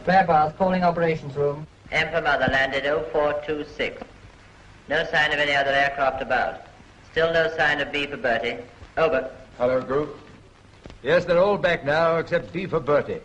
Flare bars, calling operations room. Emperor Mother landed 0426. No sign of any other aircraft about. Still no sign of B for Bertie. Over. Hello, group. Yes, they're all back now, except B for Bertie.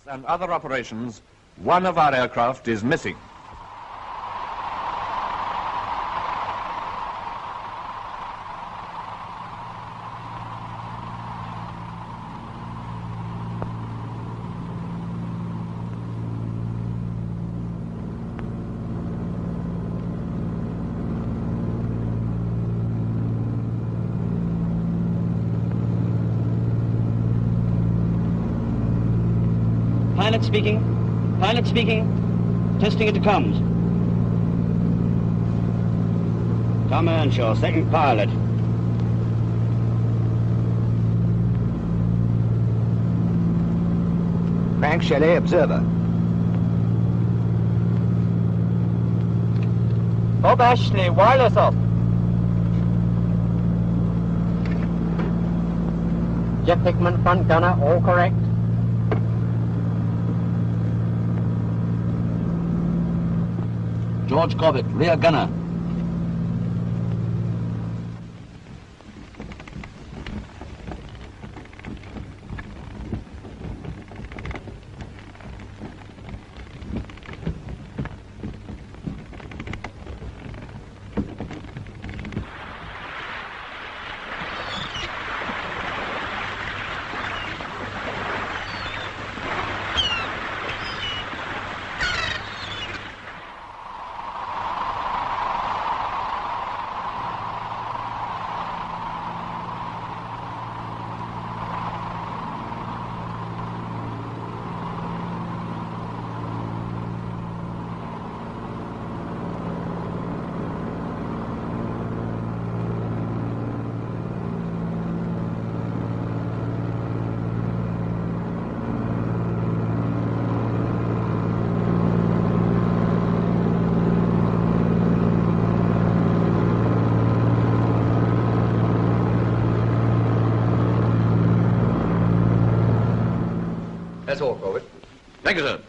And other operations, one of our aircraft is missing. Pilot speaking. Pilot speaking. Testing into comms. Tom Earnshaw, second pilot. Frank Shelley, observer. Bob Ashley, wireless off. Jeff Hickman, front gunner, all correct. George Corbett, rear gunner. That's all, Corbett. Thank you, sir.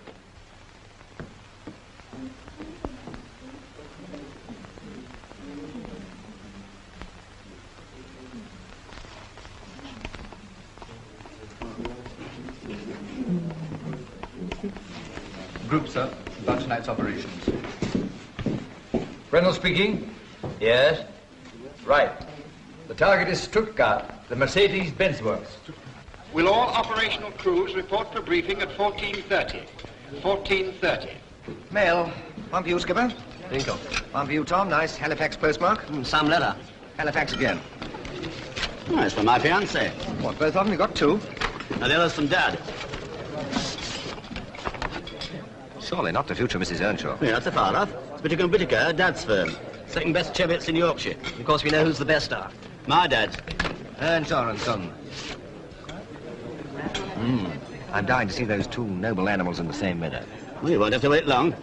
Group, sir, about tonight's operations. Reynolds speaking. Yes. Right. The target is Stuttgart, the Mercedes-Benz Works. Will all operational crews report for briefing at 14:30? 14:30. Mail. One for you, Skipper. Dinko. One for you, Tom. Nice Halifax postmark. Some letter. Halifax again. Oh, it's from my fiancée. What, both of them? You got two? Now, the other's from Dad. Surely not the future Mrs. Earnshaw. Yeah, that's a far off. It's Whittaker & Whittaker, Dad's firm. Second best Chevets in Yorkshire. Of course, we know who's the best are. My dad's. Earnshaw and Son. I'm dying to see those two noble animals in the same meadow. Well, you won't have to wait long.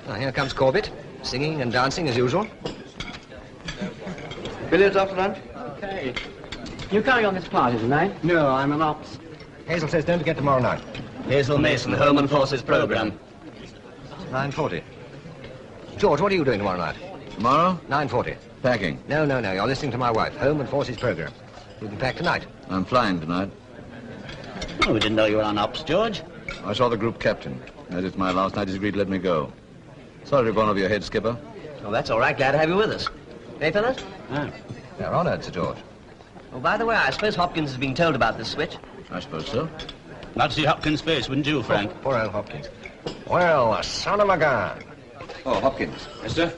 Well, here comes Corbett, singing and dancing as usual. Billiards after lunch? Okay. You carry on this party tonight? No, I'm an ops. Hazel says don't forget tomorrow night. Hazel Mason, Home and Forces program. 9:40. George, what are you doing tomorrow night? Tomorrow? 9:40. Packing. No. You're listening to my wife. Home and Forces program. You can pack tonight. I'm flying tonight. Oh, we didn't know you were on ops, George. I saw the group captain. As it's my last night, he's agreed to let me go. Sorry to have gone over your head, Skipper. Oh, that's all right. Glad to have you with us. Hey, fellas? They're honored, Sir George. Oh, by the way, I suppose Hopkins has been told about this switch. I suppose so. Not to see Hopkins' face, wouldn't you, Frank? Poor old Hopkins. Well, a son of a gun. Oh, Hopkins. Yes, sir?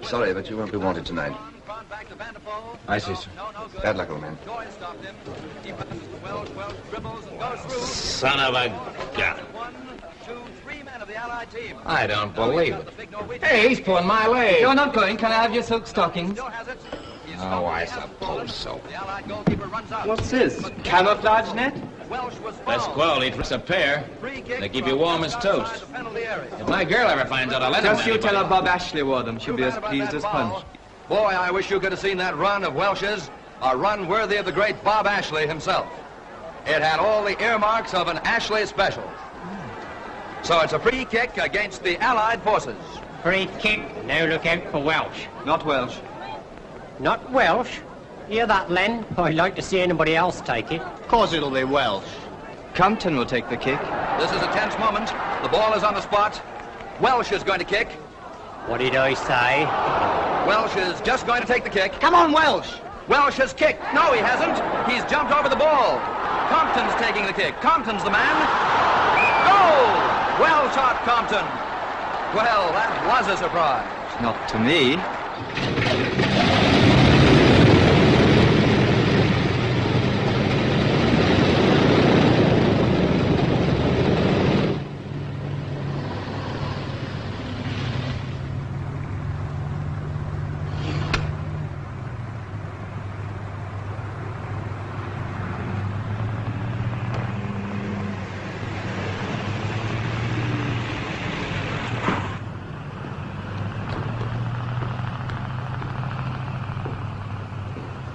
Sorry, but you won't be wanted tonight. I see, sir. Bad luck, old man. Son of a gun. I don't believe it. Hey, he's pulling my leg. You're not going. Can I have your silk stockings? Oh, I suppose so. What's this? Camouflage net? That's quality. It's a pair. They keep you warm as toast. If my girl ever finds out, I'll let Just you tell her Bob Ashley wore them. She'll be as pleased as Punch. Boy, I wish you could have seen that run of Welsh's, a run worthy of the great Bob Ashley himself. It had all the earmarks of an Ashley special. So it's a free kick against the Allied forces. Free kick. Now look out for Welsh. Not Welsh. Not Welsh? Hear that, Len? I'd like to see anybody else take it. Of course it'll be Welsh. Compton will take the kick. This is a tense moment. The ball is on the spot. Welsh is going to kick. What did I say? Welsh is just going to take the kick. Come on, Welsh! Welsh has kicked. No, he hasn't. He's jumped over the ball. Compton's taking the kick. Compton's the man. Goal! Well shot, Compton. Well, that was a surprise. Not to me.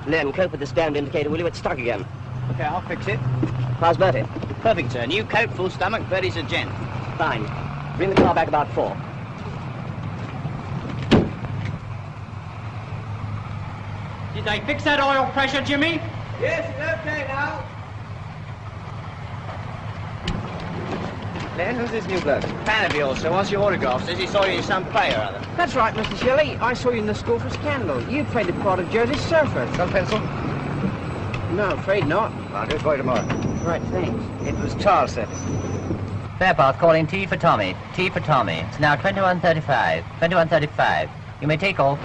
Len, cope with the stand indicator, will you? It's stuck again. Okay, I'll fix it. How's Bertie? Perfect, sir. New coat, full stomach. Bertie's a gent. Fine. Bring the car back about 4. Did they fix that oil pressure, Jimmy? Yes, it's okay now. Len, who's this new bloke? Fan of yours, sir. Wants your autograph. Says he saw you in some play or other. That's right, Mr. Shelley. I saw you in the school for scandal. You played the part of Jersey Surfer. Got a pencil? No, afraid not. I'll do it for you tomorrow. Right, thanks. It was Tearle said. Fairpath calling T for Tommy. T for Tommy. It's now 21:35. 21:35. You may take off.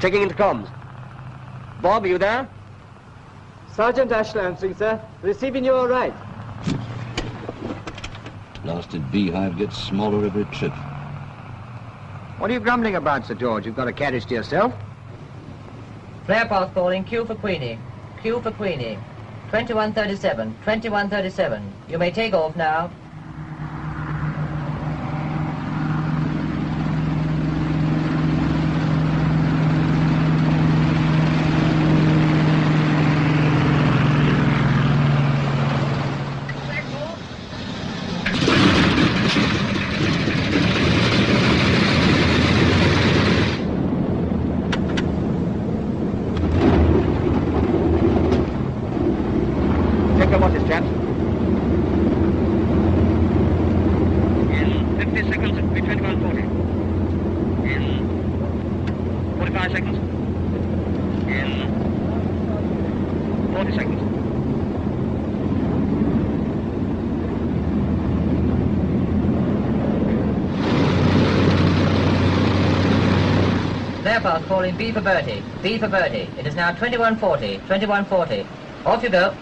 Checking into comms. Bob, are you there? Sergeant Ashley answering, sir. Receiving you all right. Blasted beehive gets smaller every trip. What are you grumbling about, Sir George? You've got a carriage to yourself. Fairpath calling Q for Queenie. Q for Queenie. 21:37. 21:37. You may take off now. Check your watches, chaps. In 50 seconds, it'll be 21:40. In 45 seconds. In 40 seconds. Flare path calling B for Bertie. B for Bertie. It is now 2140. 2140. Off you go.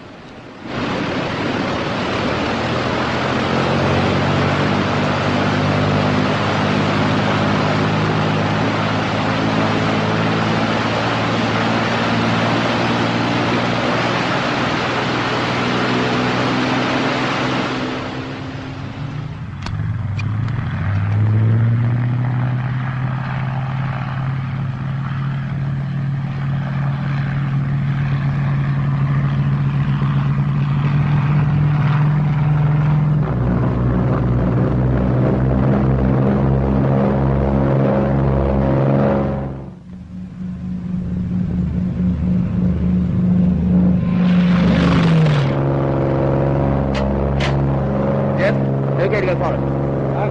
Okay to go for it.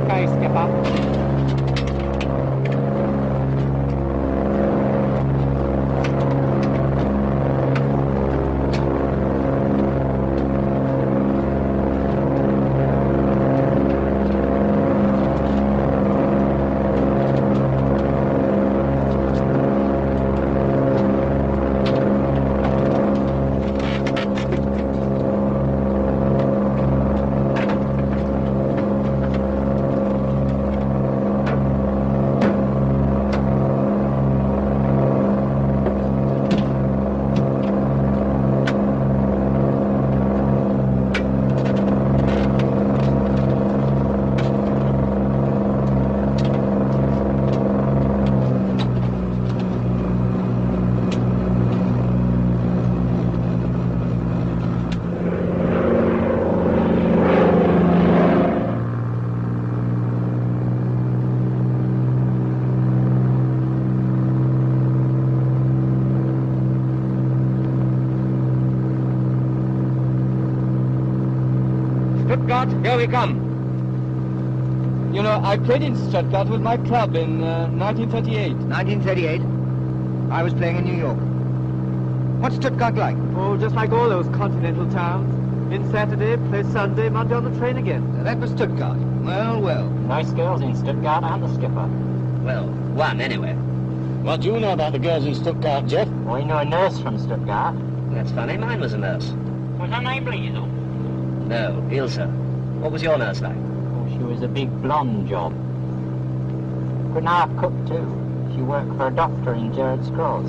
Okay, skipper. Stuttgart, here we come. You know, I played in Stuttgart with my club in 1938. 1938? I was playing in New York. What's Stuttgart like? Oh, just like all those continental towns. In Saturday, play Sunday, Monday on the train again. That was Stuttgart. Well, well. Nice girls in Stuttgart, and the skipper. Well, one anyway. What do you know about the girls in Stuttgart, Jeff? I know a nurse from Stuttgart. That's funny, mine was a nurse. Was her name Liesel? No, Ilse. What was your nurse like? Oh, she was a big blonde job. Couldn't half cook too. She worked for a doctor in Gerrard's Cross.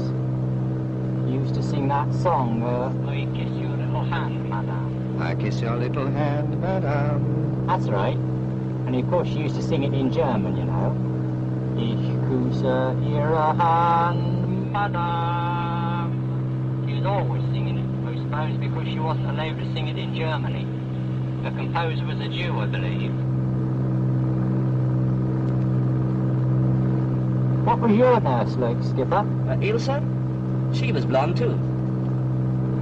She used to sing that song, I kiss your little hand, madame. I kiss your little hand, madame. That's right. And of course she used to sing it in German, you know. Ich küsse ihre Hand, madame. She was always singing it, I suppose because she wasn't allowed to sing it in Germany. The composer was a Jew, I believe. What was your nurse like, Skipper? Ilse? She was blonde too.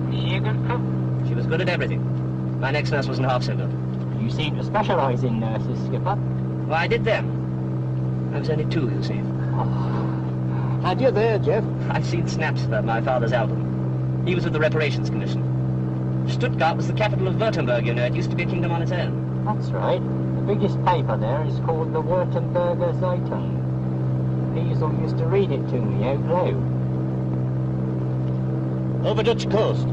Was she a good cook? She was good at everything. My next nurse wasn't half so good. You seem to specialise in nurses, Skipper. Well, I did them. I was only 2, you see. How do you there, Jeff? I've seen snaps for my father's album. He was with the Reparations Commission. Stuttgart was the capital of Württemberg, you know. It used to be a kingdom on its own. That's right. The biggest paper there is called the Württemberger Zeitung. Liesel used to read it to me out loud. Over Dutch coast.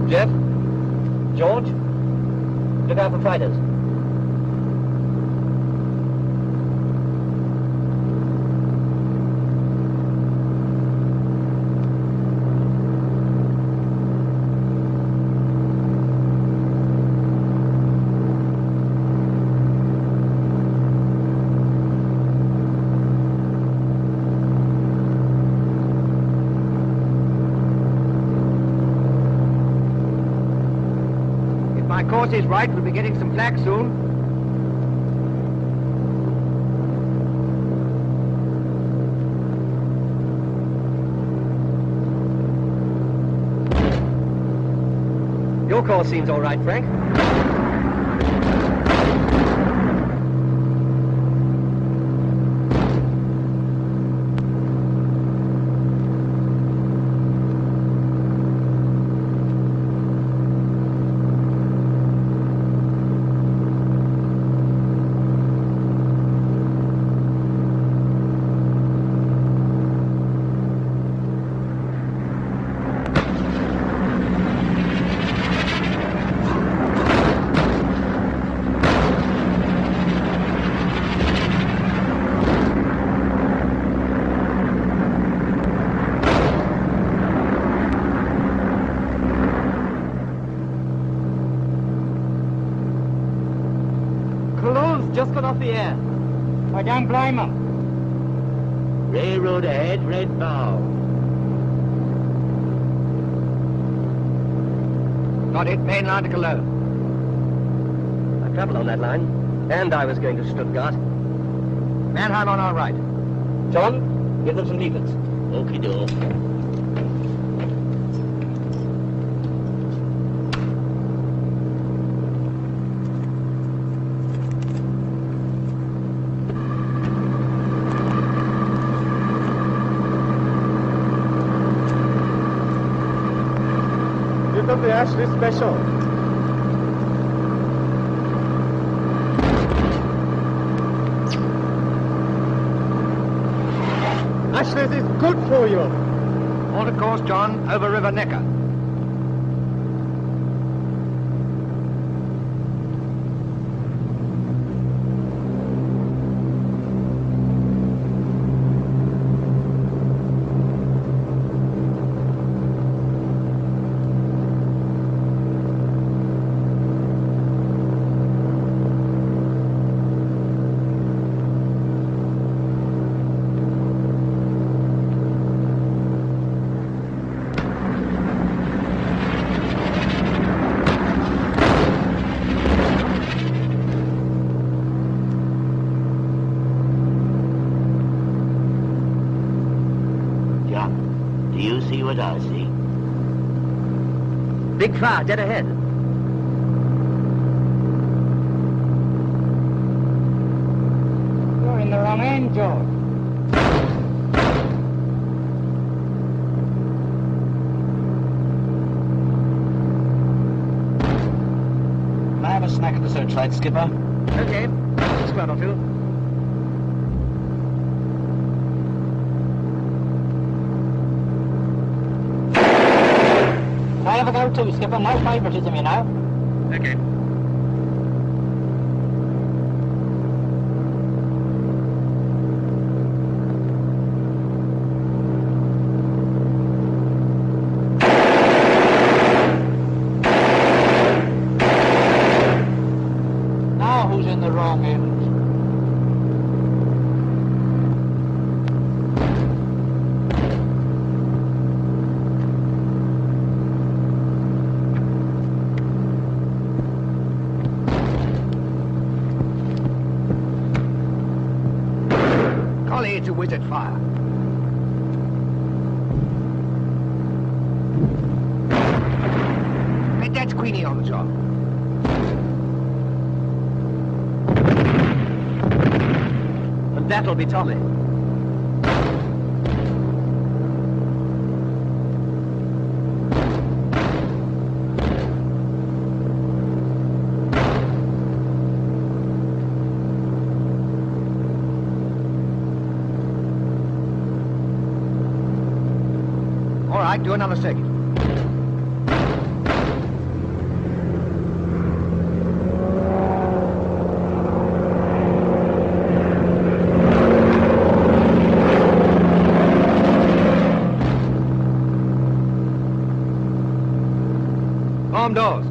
Jeff? George, look out for fighters. My course is right. We'll be getting some flak soon. Your course seems all right, Frank. Just got off the air. I don't blame them. Railroad ahead, red bow. Got it, main line to Cologne. I travelled on that line, and I was going to Stuttgart. Mannheim on our right. John, give them some leaflets. Okie doke. Of the Ashley Special. Ashley's is good for you. On a course, John, over River Neckar. Do you see what I see? Big fire, dead ahead. You're in the wrong end, George. Can I have a snack at the searchlight, Skipper? Okay, squad or two. I have a go too, Skipper. No favouritism, you know. Okay. Now who's in the wrong end? To wizard fire. And that's Queenie on the job. And that'll be Tommy. Do another circuit. Arm doors.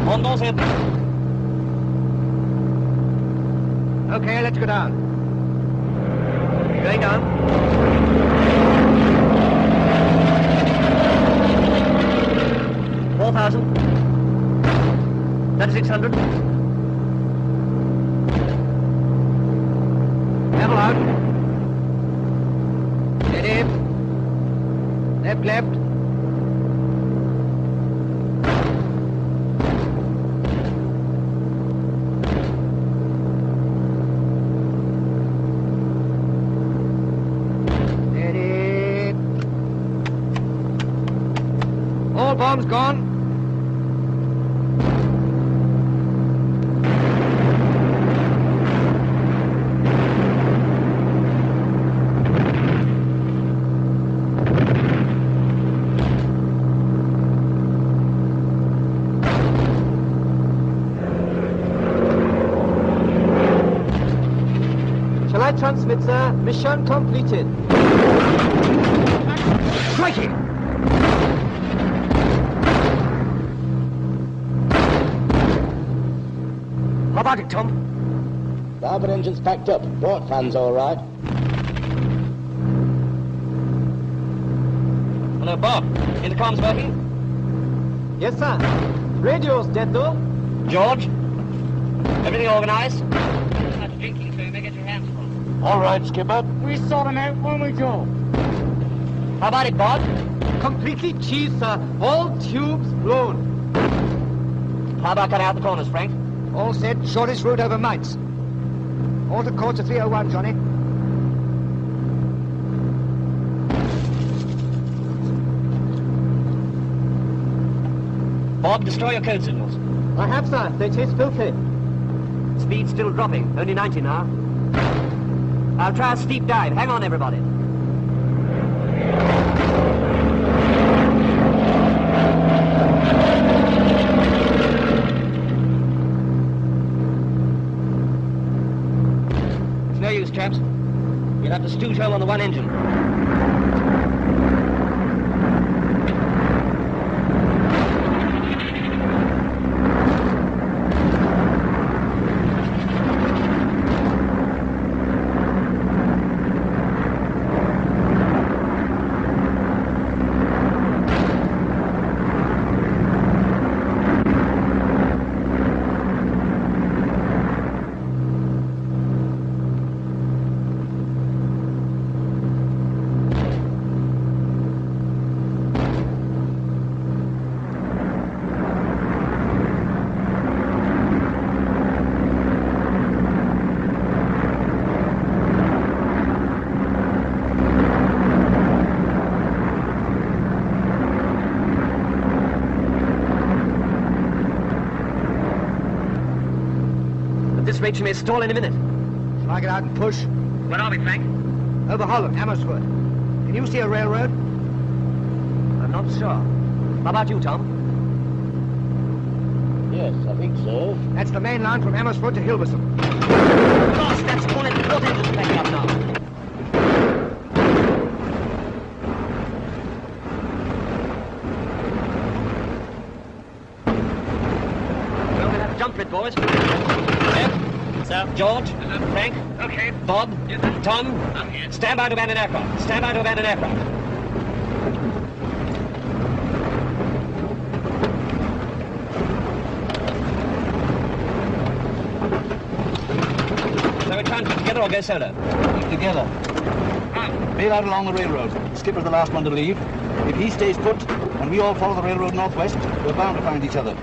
On doors open. Okay, let's go down. Going down. 4,000. 3,600. Level out. Steady. Left, left. bombs gone? Shall I transmit, sir? Mission completed. Crikey! How about it, Tom? Starboard engine's packed up. Port fan's all right. Hello, Bob. Intercom's working? Yes, sir. Radio's dead, though. George? Everything organized? How much drinking so you may get your hands full. All right, Skipper. We sort them out when we go. How about it, Bob? Completely cheese, sir. All tubes blown. How about cutting out the corners, Frank? All said, shortest route over Mainz. Alter course to 301, Johnny. Bob, destroy your code signals. I have, sir. They taste filthy. Speed still dropping. Only 90 now. I'll try a steep dive. Hang on, everybody. It's no use, chaps. We'll have to stew Tearle on the one engine. Rate, you may stall in a minute. Shall I get out and push? Where are we, Frank? Over Holland, Amersfoort. Can you see a railroad? I'm not sure. How about you, Tom? Yes, I think so. That's the main line from Amersfoort to Hilversum. Gosh, that's one of the port engines backing up now. Well, we'll have to jump for it, boys. Sir. George? Frank? Okay. Bob? Yes, sir. Tom? I'm here. Stand by to abandon aircraft. Stand by to abandon aircraft. So we're trying to keep together or go solo? Keep together. Bail out along the railroad. The skipper's the last one to leave. If he stays put, and we all follow the railroad northwest, we're bound to find each other.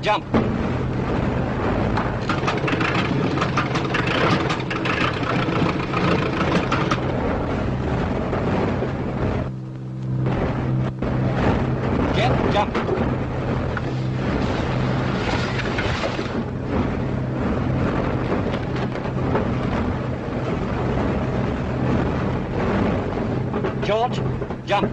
Jump. Jeff, jump. George, jump.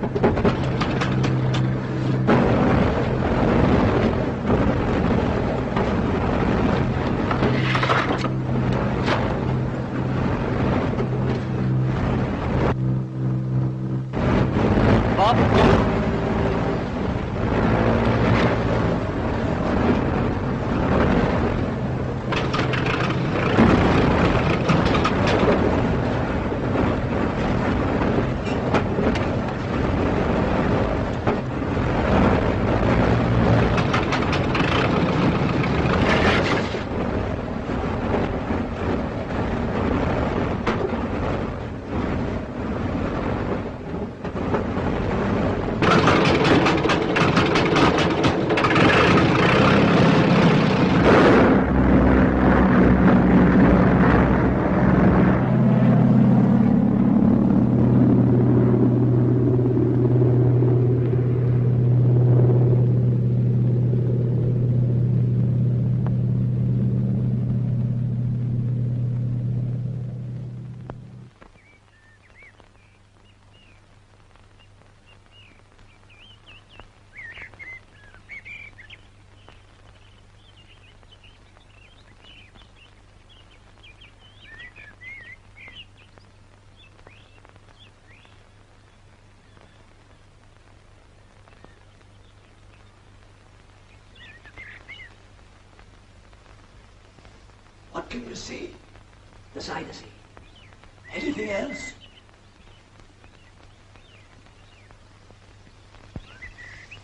What can you see? The Zuyder Zee. Anything else?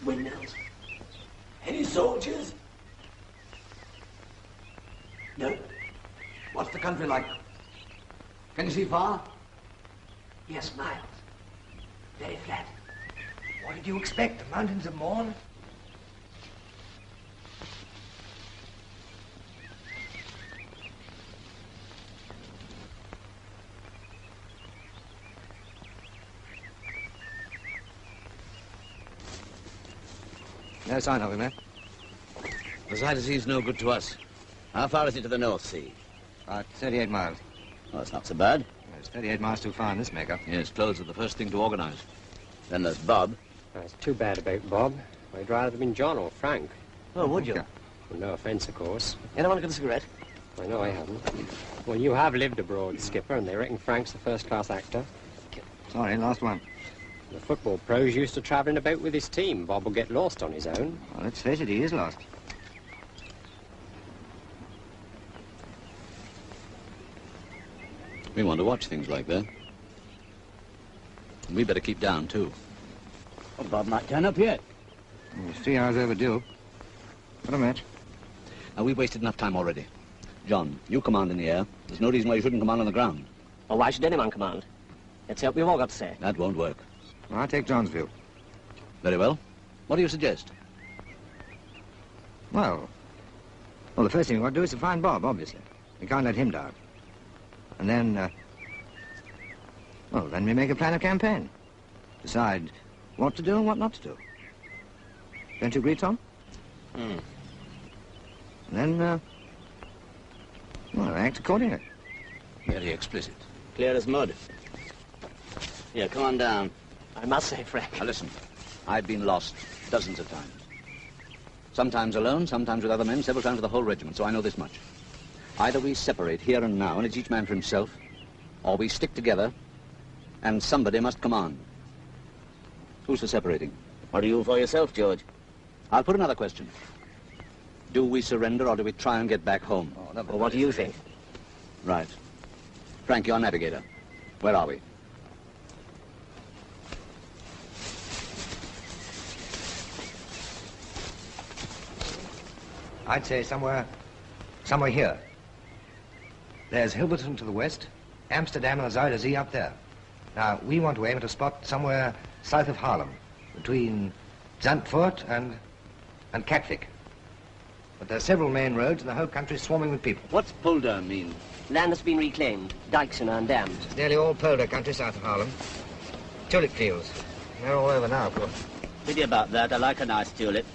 Windmills. Any soldiers? No. What's the country like? Can you see far? Yes, miles. Very flat. What did you expect? The mountains of Morn? No sign of him, eh? The Zuyder Zee's no good to us. How far is it to the North Sea? 38 miles. Well, that's not so bad. It's 38 miles too far in this makeup. Yes, clothes are the first thing to organize. Then there's Bob. It's too bad about Bob. I'd rather have been John or Frank. Oh, would you? Well, no offence, of course. Anyone got a cigarette? I know I haven't. Well, you have lived abroad, Skipper, and they reckon Frank's a first-class actor. Sorry, last one. The football pros used to travelling about with his team. Bob will get lost on his own. Well, let's face it, he is lost. We want to watch things like that. And we better keep down, too. Well, Bob might turn up yet. It's 3 hours overdue. What a match. Now, we've wasted enough time already. John, you command in the air. There's no reason why you shouldn't command on the ground. Well, why should anyone command? Let's see what we've all got to say. That won't work. Well, I'll take John's view. Very well. What do you suggest? Well, the first thing we've got to do is to find Bob, obviously. We can't let him down. And then, then we make a plan of campaign. Decide what to do and what not to do. Don't you agree, Tom? Hmm. And then, act accordingly. Very explicit. Clear as mud. Here, come on down. I must say, Frank. Now, listen. I've been lost dozens of times. Sometimes alone, sometimes with other men, several times with the whole regiment, so I know this much. Either we separate here and now, and it's each man for himself, or we stick together, and somebody must command. Who's for separating? What are you for yourself, George? I'll put another question. Do we surrender, or do we try and get back home? Well, what do you think? Right. Frank, you're navigator. Where are we? I'd say somewhere here. There's Hilversum to the west, Amsterdam and the Zuyder Zee up there. Now, we want to aim at a spot somewhere south of Haarlem, between Zandvoort and Katwijk. But there are several main roads and the whole country's swarming with people. What's polder mean? Land that's been reclaimed, dikes and dams. It's nearly all polder country south of Haarlem. Tulip fields. They're all over now, of course. Pity about that. I like a nice tulip.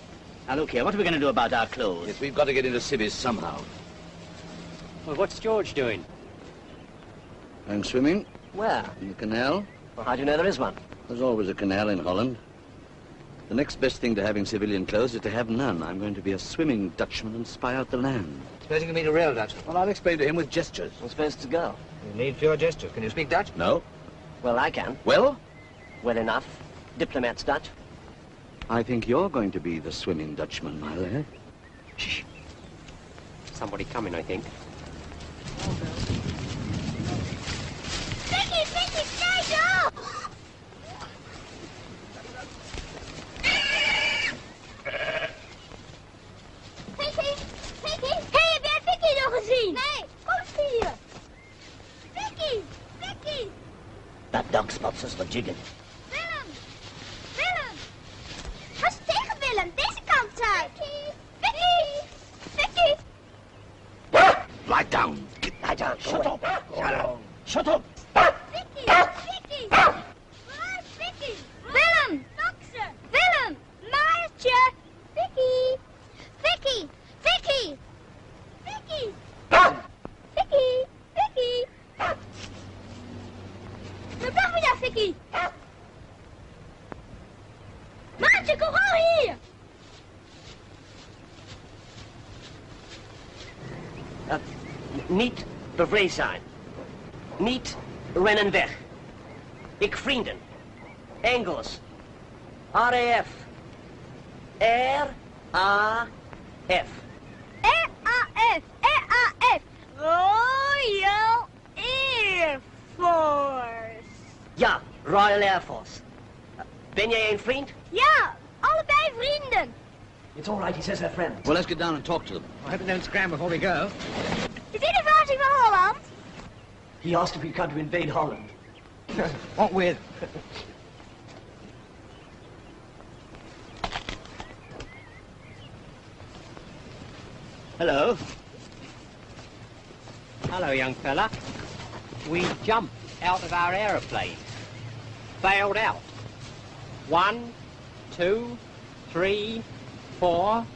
Now, look here, what are we going to do about our clothes? Yes, we've got to get into civvies somehow. Well, what's George doing? I'm swimming. Where? In the canal. Well, how do you know there is one? There's always a canal in Holland. The next best thing to having civilian clothes is to have none. I'm going to be a swimming Dutchman and spy out the land. Supposing you meet a real Dutchman? Well, I'll explain to him with gestures. I'm supposed to go. You need pure gestures. Can you speak Dutch? No. Well, I can. Well? Well enough. Diplomat's Dutch. I think you're going to be the swimming Dutchman, my lad. Shh. Somebody coming, I think. Vicky, stay off! Vicky! Hey, heb jij Vicky nog gezien? Nee, kom hier! Vicky! That dog spots us for jigging. Willem! Ga tegen Willem, deze kant uit! Vicky! Lie down. Lie down. Shut up. Shut up. Vicky! Waar is Vicky? Willem! Taxer! Willem! Maartje! Vicky! Waar ben je, Vicky? Maartje, kom gauw hier! Niet bevreesd zijn. Niet rennen weg. Ik vrienden. Engels. RAF. RAF. RAF! Royal Air Force. Ja, Royal Air Force. Ben jij een vriend? Ja, allebei vrienden. It's all right, he says they're friends. Well, let's get down and talk to them. I hope they don't scram before we go. Is dit een verrassing van Holland? He asked if we come to invade Holland. What with? Hello. Hello, young fella. We jumped out of our aeroplane. Bailed out. 1, 2, 3, 4,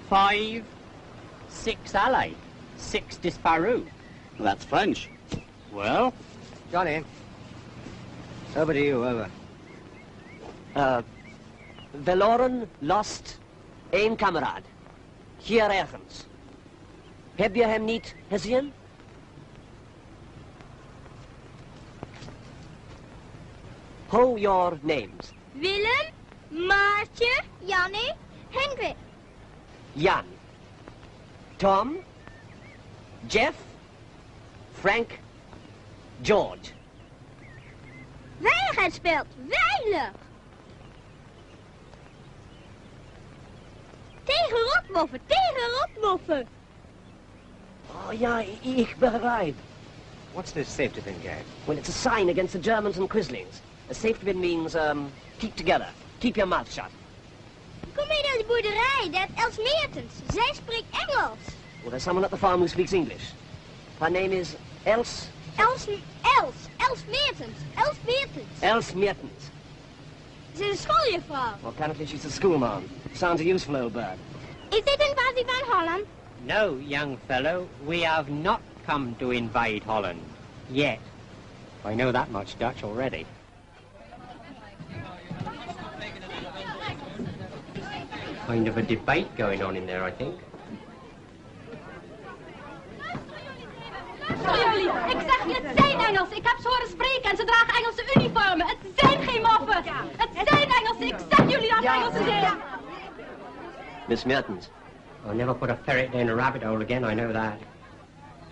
5, 6 alley. 6 disparu. That's French. Well? Johnny. Over to you, over. Verloren, lost, één kameraad. Hier ergens. Heb je hem niet gezien? How your names? Willem, Maartje, Jannie, Hendrik. Jan. Tom. Jeff. Frank. George. Veiligheid speelt. Veilig. Tegen rotmoffen, tegen rotmoffen. Oh ja, ik begrijp. What's this safety pin game? Well, it's a sign against the Germans and Quislings. A safety pin means, keep together. Keep your mouth shut. Kom mee naar de boerderij, dat Els Meertens. Zij spreekt Engels. Well, there's someone at the farm who speaks English. Her name is Els Meertens. Els Meertens. Els Meertens. Ze is een schooljuffrouw. Well, apparently she's a schoolma'am. Sounds a useful old bird. Is dit een invasie van Holland? No, young fellow, we have not come to invade Holland. Yet. I know that much Dutch already. Kind of a debate going on in there, I think. Jullie, ik zeg je, het zijn Engels. Ik heb ze horen spreken en ze dragen Engelse uniformen. Het zijn geen moffen. Het zijn Engelsen. Ik zeg jullie dat Engelsen zijn. Miss Mertens. I'll never put a ferret down a rabbit hole again, I know that.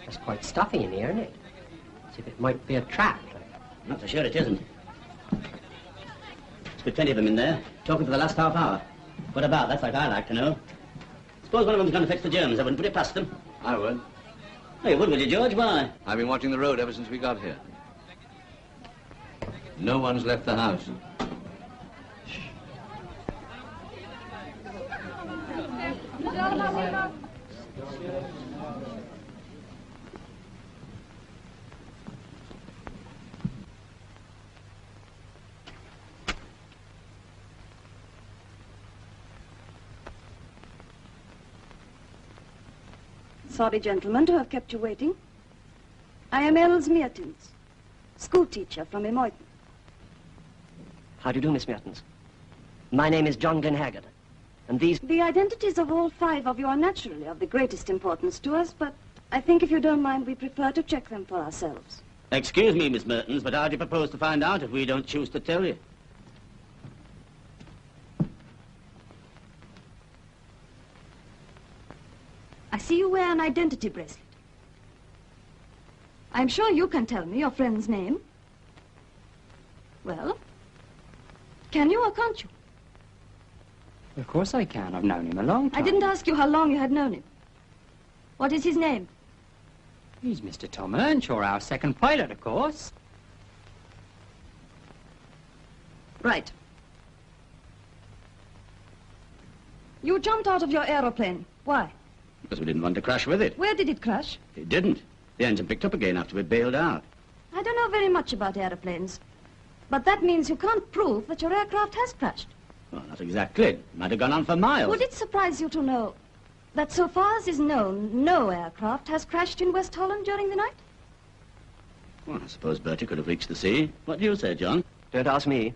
It's quite stuffy in here, isn't it? As if it might be a trap. Not so sure it isn't. There's been plenty of them in there, talking for the last half hour. What about? That's like I like to know. Suppose one of them's going to fetch the Germans. I wouldn't put it past them. I would. Oh, you would, will you, George? Why? I've been watching the road ever since we got here. No one's left the house. Sorry, gentlemen, to have kept you waiting. I am Els Meertens, school teacher from Emeric. How do you do, Miss Mertens? My name is John Glenhaggard, and these... The identities of all 5 of you are naturally of the greatest importance to us, but I think if you don't mind, we prefer to check them for ourselves. Excuse me, Miss Mertens, but how do you propose to find out if we don't choose to tell you? I see you wear an identity bracelet. I'm sure you can tell me your friend's name. Well, can you or can't you? Of course I can. I've known him a long time. I didn't ask you how long you had known him. What is his name? He's Mr. Tom Earnshaw, our second pilot, of course. Right. You jumped out of your aeroplane. Why? Because we didn't want to crash with it. Where did it crash? It didn't. The engine picked up again after we bailed out. I don't know very much about airplanes, but that means you can't prove that your aircraft has crashed. Well, not exactly. It might have gone on for miles. Would it surprise you to know that so far as is known, no aircraft has crashed in West Holland during the night? Well, I suppose Bertie could have reached the sea. What do you say, John? Don't ask me.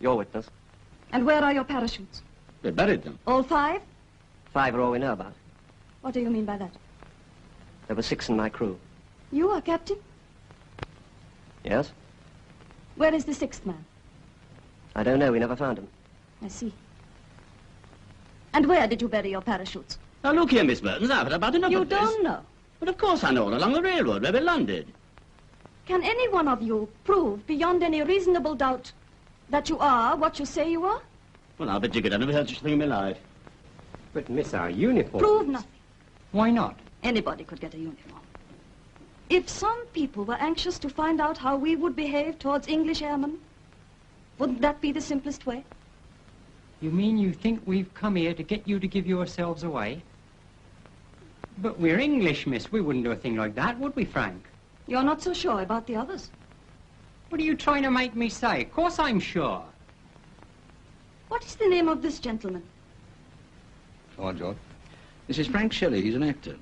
You're witness. And where are your parachutes? They buried them. All 5? 5 are all we know about. What do you mean by that? There were 6 in my crew. You are captain? Yes? Where is the 6th man? I don't know. We never found him. I see. And where did you bury your parachutes? Now, look here, Miss Mertens, I've had about enough You of this. don't know. But of course I know, along the railroad where we landed. Can any one of you prove beyond any reasonable doubt that you are what you say you are? Well, I'll bet you could. I've never heard such a thing in my life. But, miss, our uniform... Prove nothing. Why not? Anybody could get a uniform. If some people were anxious to find out how we would behave towards English airmen, wouldn't that be the simplest way? You mean you think we've come here to get you to give yourselves away? But we're English, miss. We wouldn't do a thing like that, would we, Frank? You're not so sure about the others. What are you trying to make me say? Of course I'm sure. What is the name of this gentleman? Go on, George. This is Frank Shelley. He's an actor.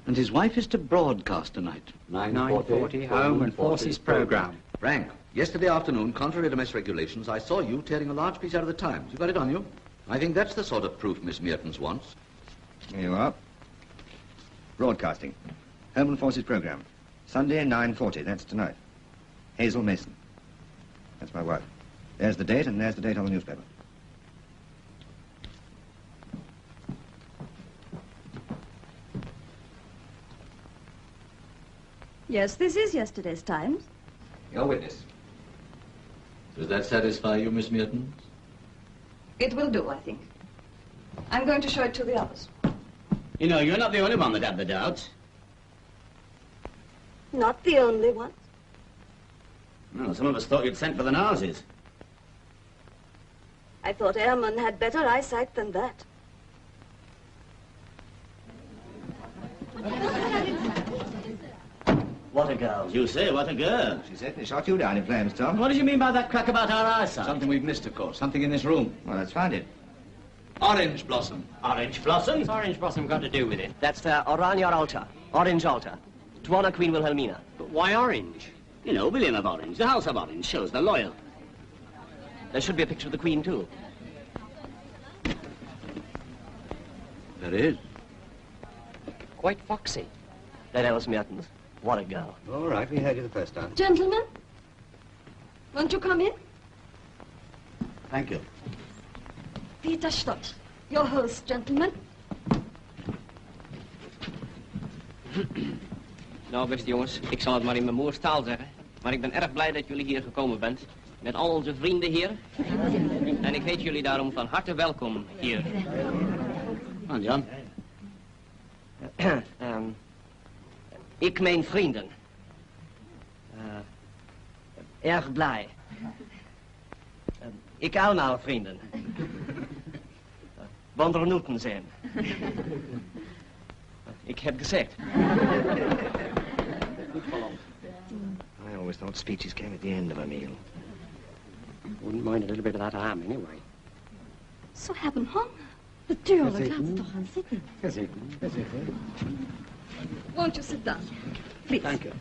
And his wife is to broadcast tonight. 9:40, Home and Forces programme. Frank, yesterday afternoon, contrary to mess regulations, I saw you tearing a large piece out of the Times. You got it on you? I think that's the sort of proof Miss Mertens wants. Here you are. Broadcasting. Home and Forces programme. Sunday, 9:40. That's tonight. Hazel Mason. That's my wife. There's the date, and there's the date on the newspaper. Yes, this is yesterday's Times. Your witness. Does that satisfy you, Miss Mertens? It will do, I think. I'm going to show it to the others. You know, you're not the only one that had the doubts. Not the only one. No, some of us thought you'd sent for the Nazis. I thought airmen had better eyesight than that. What a girl. You say, what a girl. She certainly shot you down in flames, Tom. What did you mean by that crack about our eyesight? Something we've missed, of course. Something in this room. Well, let's find it. Orange blossom. Orange blossom? What's orange blossom got to do with it? That's for Oranje altar. Orange altar. To honor Queen Wilhelmina. But why orange? You know, William of Orange, the House of Orange, shows they're loyal. There should be a picture of the Queen, too. There is. Quite foxy. That Alice Mertens. What a girl. All right, we heard you the first time. Gentlemen, won't you come in? Thank you. Peter Stott, your host, gentlemen. Nou, beste jongens, ik zal het maar in mijn moerstaal zeggen. Maar ik ben erg blij dat jullie hier gekomen bent. Met al onze vrienden hier. En ik heet jullie daarom van harte welkom hier. Aan Jan. Ik mijn vrienden. Erg blij. Ik allemaal vrienden. Wondernoten zijn. Ik heb gezegd. I always thought speeches came at the end of a meal. Wouldn't mind a little bit of that ham, anyway. Zo hebben honger. Natuurlijk, laten we toch gaan zitten. Gezeten. Won't you sit down? Please. Thank you.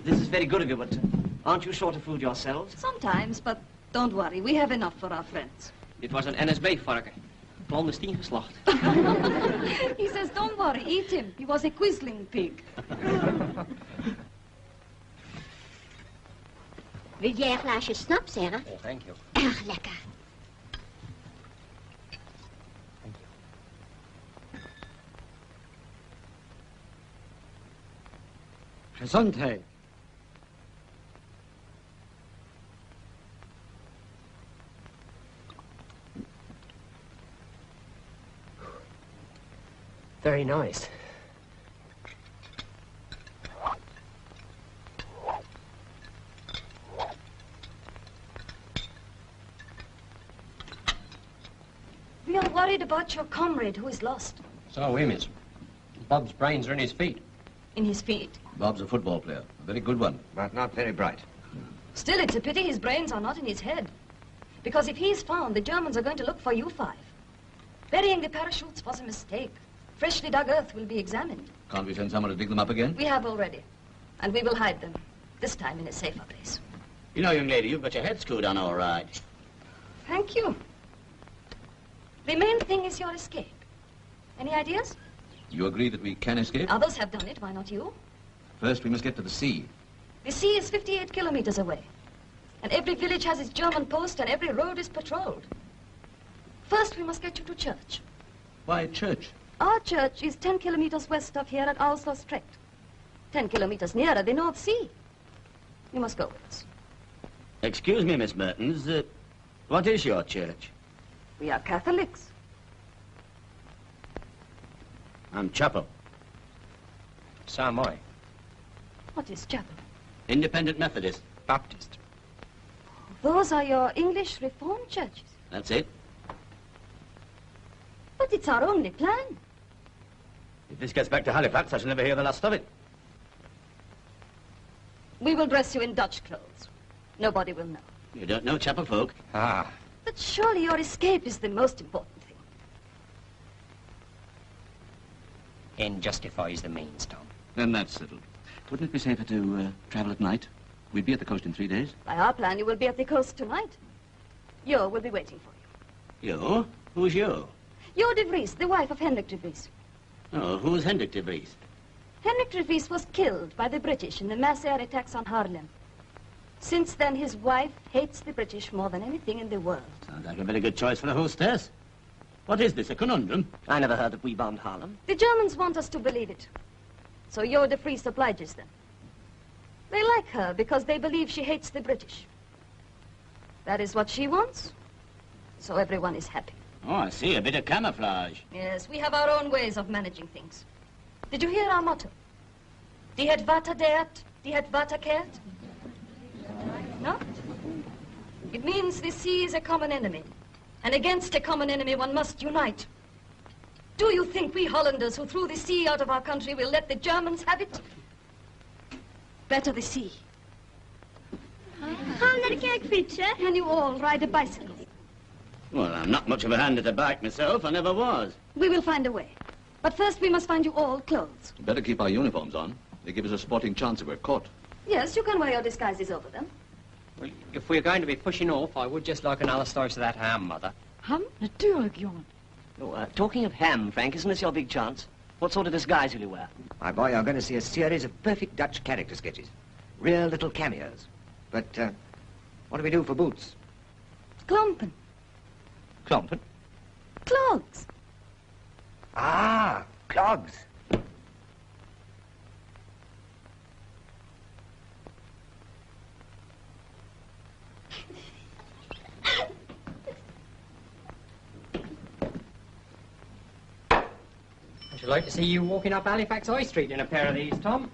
This is very good of you, but aren't you short of food yourselves? Sometimes, but don't worry. We have enough for our friends. Dit was een NSB-varken. Clandestien geslacht. He says, don't worry, eat him. He was a quisling pig. Wil jij een glaasje snaps, Sarah? Oh, thank you. Erg lekker. Gezondheid. Very nice. We are worried about your comrade who is lost. So him is. Bob's brains are in his feet. In his feet. Bob's a football player. A very good one. But not very bright. Still, it's a pity his brains are not in his head. Because if he's found, the Germans are going to look for you five. Burying the parachutes was a mistake. Freshly dug earth will be examined. Can't we send someone to dig them up again? We have already. And we will hide them. This time in a safer place. You know, young lady, you've got your head screwed on all right. Thank you. The main thing is your escape. Any ideas? You agree that we can escape? Others have done it. Why not you? First, we must get to the sea. The sea is 58 kilometers away. And every village has its German post and every road is patrolled. First, we must get you to church. Why church? Our church is 10 kilometers west of here at Ausler Strait. 10 kilometers nearer the North Sea. You must go with us. Excuse me, Miss Mertens. What is your church? We are Catholics. I'm chapel. So am I. What is chapel? Independent Methodist. Baptist. Those are your English Reformed churches. That's it. But it's our only plan. If this gets back to Halifax, I shall never hear the last of it. We will dress you in Dutch clothes. Nobody will know. You don't know chapel folk? Ah. But surely your escape is the most important thing. End justifies the means, Tom. Then that's settled. Wouldn't it be safer to travel at night? We'd be at the coast in 3 days. By our plan, you will be at the coast tonight. Hugh will be waiting for you. You? Who's you? Hugh de Vries, the wife of Hendrik de Vries. Oh, who's Hendrik de Vries? Hendrik de Vries was killed by the British in the mass air attacks on Haarlem. Since then, his wife hates the British more than anything in the world. Sounds like a very good choice for a hostess. What is this, a conundrum? I never heard that we bombed Harlem. The Germans want us to believe it. So Hugh de Vries obliges them. They like her because they believe she hates the British. That is what she wants. So everyone is happy. Oh, I see. A bit of camouflage. Yes, we have our own ways of managing things. Did you hear our motto? Die het water deert, die het water keert. No? It means the sea is a common enemy. And against a common enemy, one must unite. Do you think we Hollanders who threw the sea out of our country will let the Germans have it? Better the sea. Gaan we naar de kerk fietsen? And you all ride a bicycle. Well, I'm not much of a hand at a bike myself. I never was. We will find a way. But first we must find you all clothes. Better keep our uniforms on. They give us a sporting chance if we're caught. Yes, you can wear your disguises over them. Well, if we're going to be pushing off, I would just like another slice of that ham, Mother. Ham? Natuurlijk, jongen. Oh, talking of ham, Frank, isn't this your big chance? What sort of disguise will you wear? My boy, you're going to see a series of perfect Dutch character sketches. Real little cameos. But, what do we do for boots? Klompen. Klompen? Clogs. Ah, clogs. I should like to see you walking up Halifax High Street in a pair of these, Tom.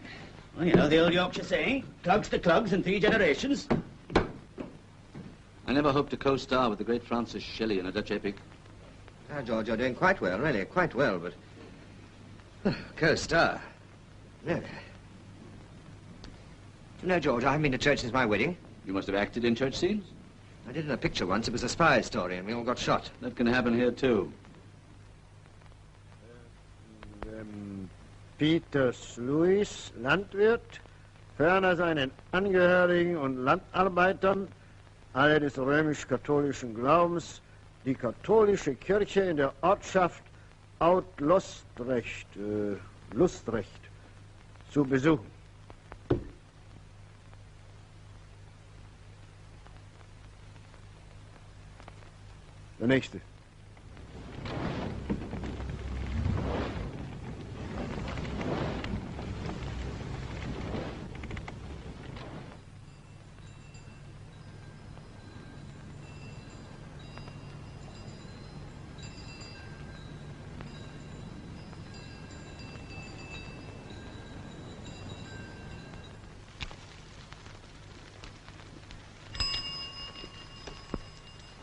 Well, you know the old Yorkshire saying, clogs to clogs in 3 generations. I never hoped to co-star with the great Francis Shelley in a Dutch epic. Ah, George, you're doing quite well, really, quite well, but... co-star. No. You know, George, I haven't been to church since my wedding. You must have acted in church scenes? I did in a picture once. It was a spy story, and we all got shot. That can happen here, too. Peters Louis, Landwirt, ferner seinen Angehörigen und Landarbeitern, alle des römisch-katholischen Glaubens, die katholische Kirche in der Ortschaft Lustrecht zu besuchen. Der nächste.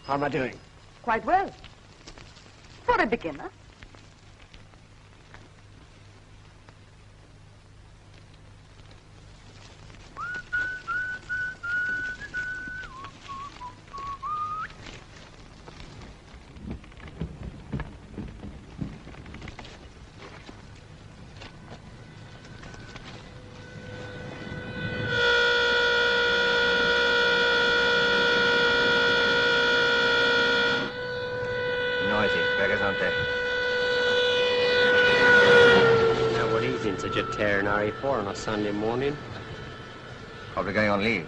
How am I doing? Quite well. For a beginner. For on a Sunday morning. Probably going on leave.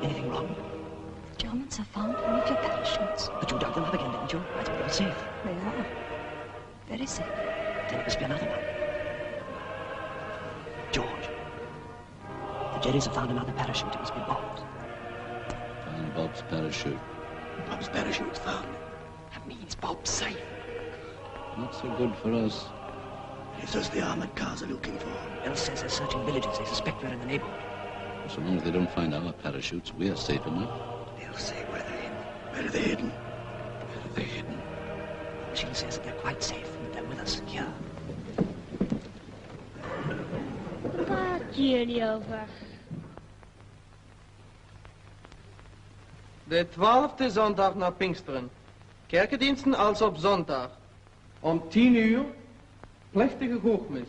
Anything wrong? The Germans have found one of your parachutes. But you dug them up again, didn't you? I thought they were safe. They are. Very safe. Then it must be another one. George. The Jerrys have found another parachute. It must be Bob's. Found Bob's parachute. Bob's parachute's found. That means Bob's safe. Not so good for us. It's us the armored cars are looking for. Els says they're searching villages. They suspect we're in the neighborhood. So long as they don't find our parachutes, we are safe enough. They'll say where they're hidden. Where are they hidden? Where are they hidden? She says that they're quite safe and that they're with us here. Gaat jullie over? De 12e zondag na Pinksteren. Kerkendiensten als op zondag. Om 10 uur, plechtige hoogmis.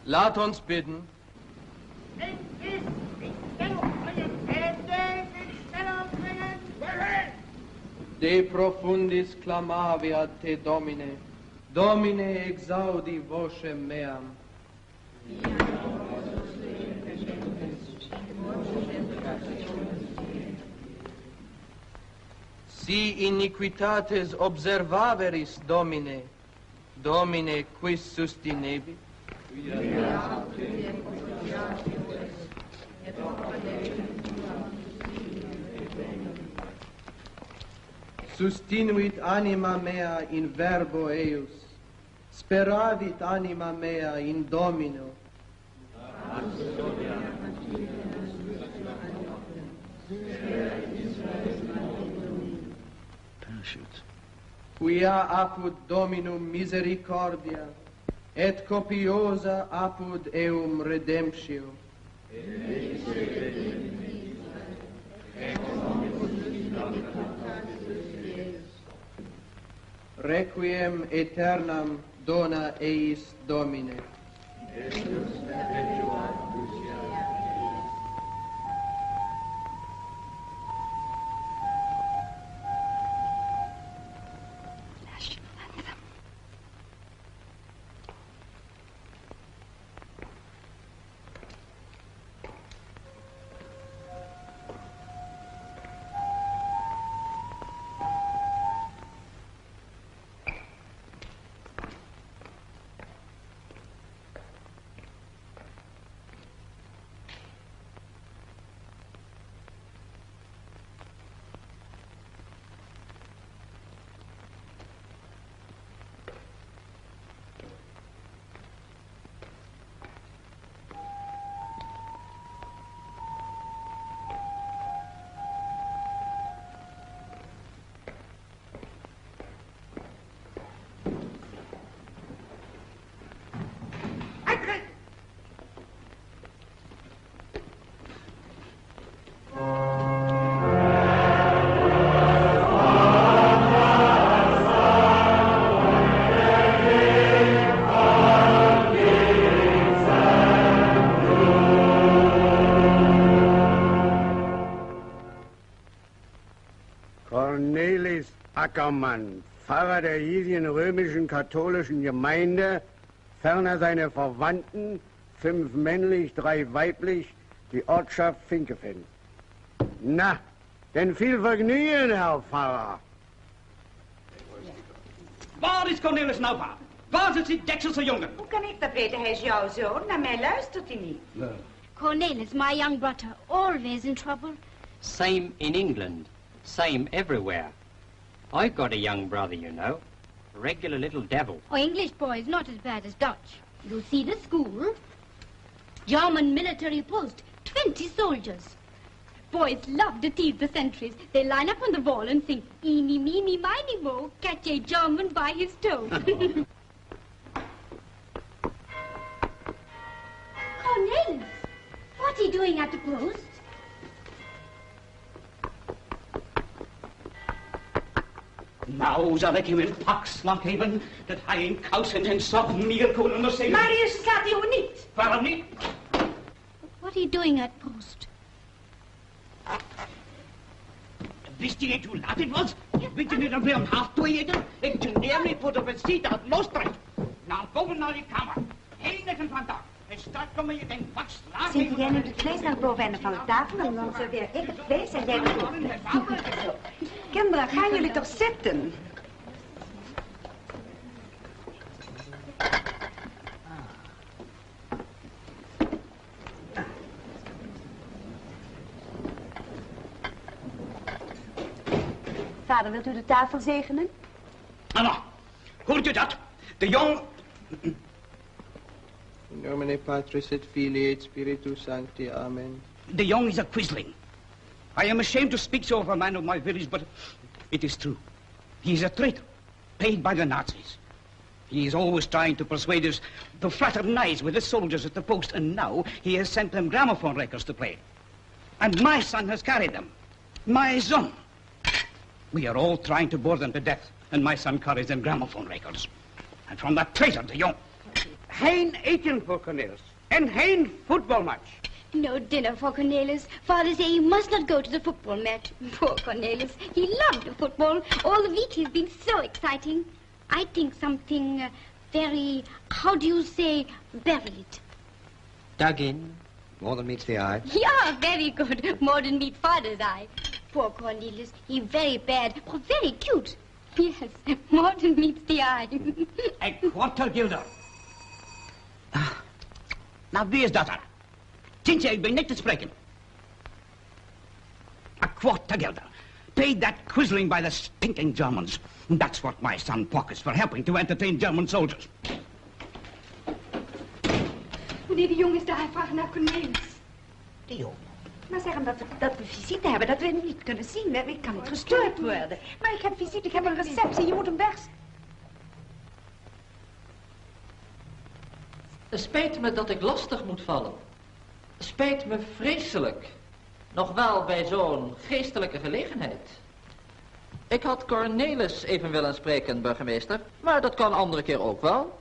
Laat ons bidden. De profundis clamavi te Domine. Domine exaudi voce meam. Si iniquitates observaveris, Domine, Domine quis sustinebit? Sustinuit anima mea in verbo eius, speravit anima mea in Domino. Parachutes. Quia apud Dominum misericordia, et copiosa apud eum redemptio. Requiem aeternam dona eis Domine. Ackermann, Pfarrer der hiesigen römischen katholischen Gemeinde, ferner seine Verwandten, 5 männlich, 3 weiblich, die Ortschaft Finkefeld. Na, denn viel Vergnügen, Herr Pfarrer. Waar is Cornelis nou, pa? Waar zit die dekselse jongen? Hoe kan ik dat weten? Hij is jouw zoon. Naar mij luistert hij niet. No. Cornelis, my young brother, always in trouble. Same in England. Same everywhere. I've got a young brother, you know. Regular little devil. Oh, English boys, not as bad as Dutch. You see the school? German military post, 20 soldiers. Boys love to tease the sentries. They line up on the wall and sing, eeny, meeny, miny, mo, catch a German by his toe. Cornelis, what are you doing at the post? Nou zal ik hem in pak slag geven dat hij in kous en zijn sok meer kon ondersteunen. Maar eerst gaat hij ook niet. Waarom niet? What are you doing at post? Wist je niet hoe laat het was? Weet je niet dat we om 1:30 eten? Ik geneer niet voor de visite dat losbrengt. Naar boven naar die kamer. Heen vandaag. En straks kom je in pak slag Zet jij nu het vlees naar boven en van de tafel en dan serveer ik het vlees en jij het ook. Kinderen, gaan jullie toch zitten? Vader, wilt u de tafel zegenen? Nou, hoort u dat? De jong... In nomine Patris et Filii et Spiritus Sancti. Amen. The young is a quisling. I am ashamed to speak so of a man of my village, but it is true. He is a traitor, paid by the Nazis. He is always trying to persuade us to fraternize with the soldiers at the post, and now he has sent them gramophone records to play. And my son has carried them. My son. We are all trying to bore them to death, and my son carries them gramophone records. And from that traitor, de Jong. Geen eten voor Cornelis. En geen voetbalmatch. No dinner for Cornelis. Father said you must not go to the football match. Poor Cornelis. He loved the football. All the week he's been so exciting. I think something very, how do you say, buried. Dug in. More than meets the eye. Yeah, very good. More than meet father's eye. Poor Cornelis. He very bad, but very cute. Yes, more than meets the eye. A quarter guilder. Nou, wie is dat dan? Tintje, ik ben niet te spreken. A quarter guilder. Paid that quisling by the stinking Germans. That's what my son pockets for helping to entertain German soldiers. Meneer de Jong is daar, vragen naar Cornelis. De Jong? Maar zeg hem dat we visite hebben, dat we hem niet kunnen zien. Ik kan niet gestoord worden. Maar ik heb visite, ik heb een receptie, je moet hem weg. Het spijt me dat ik lastig moet vallen. Het spijt me vreselijk. Nog wel bij zo'n geestelijke gelegenheid. Ik had Cornelis even willen spreken, burgemeester. Maar dat kan andere keer ook wel.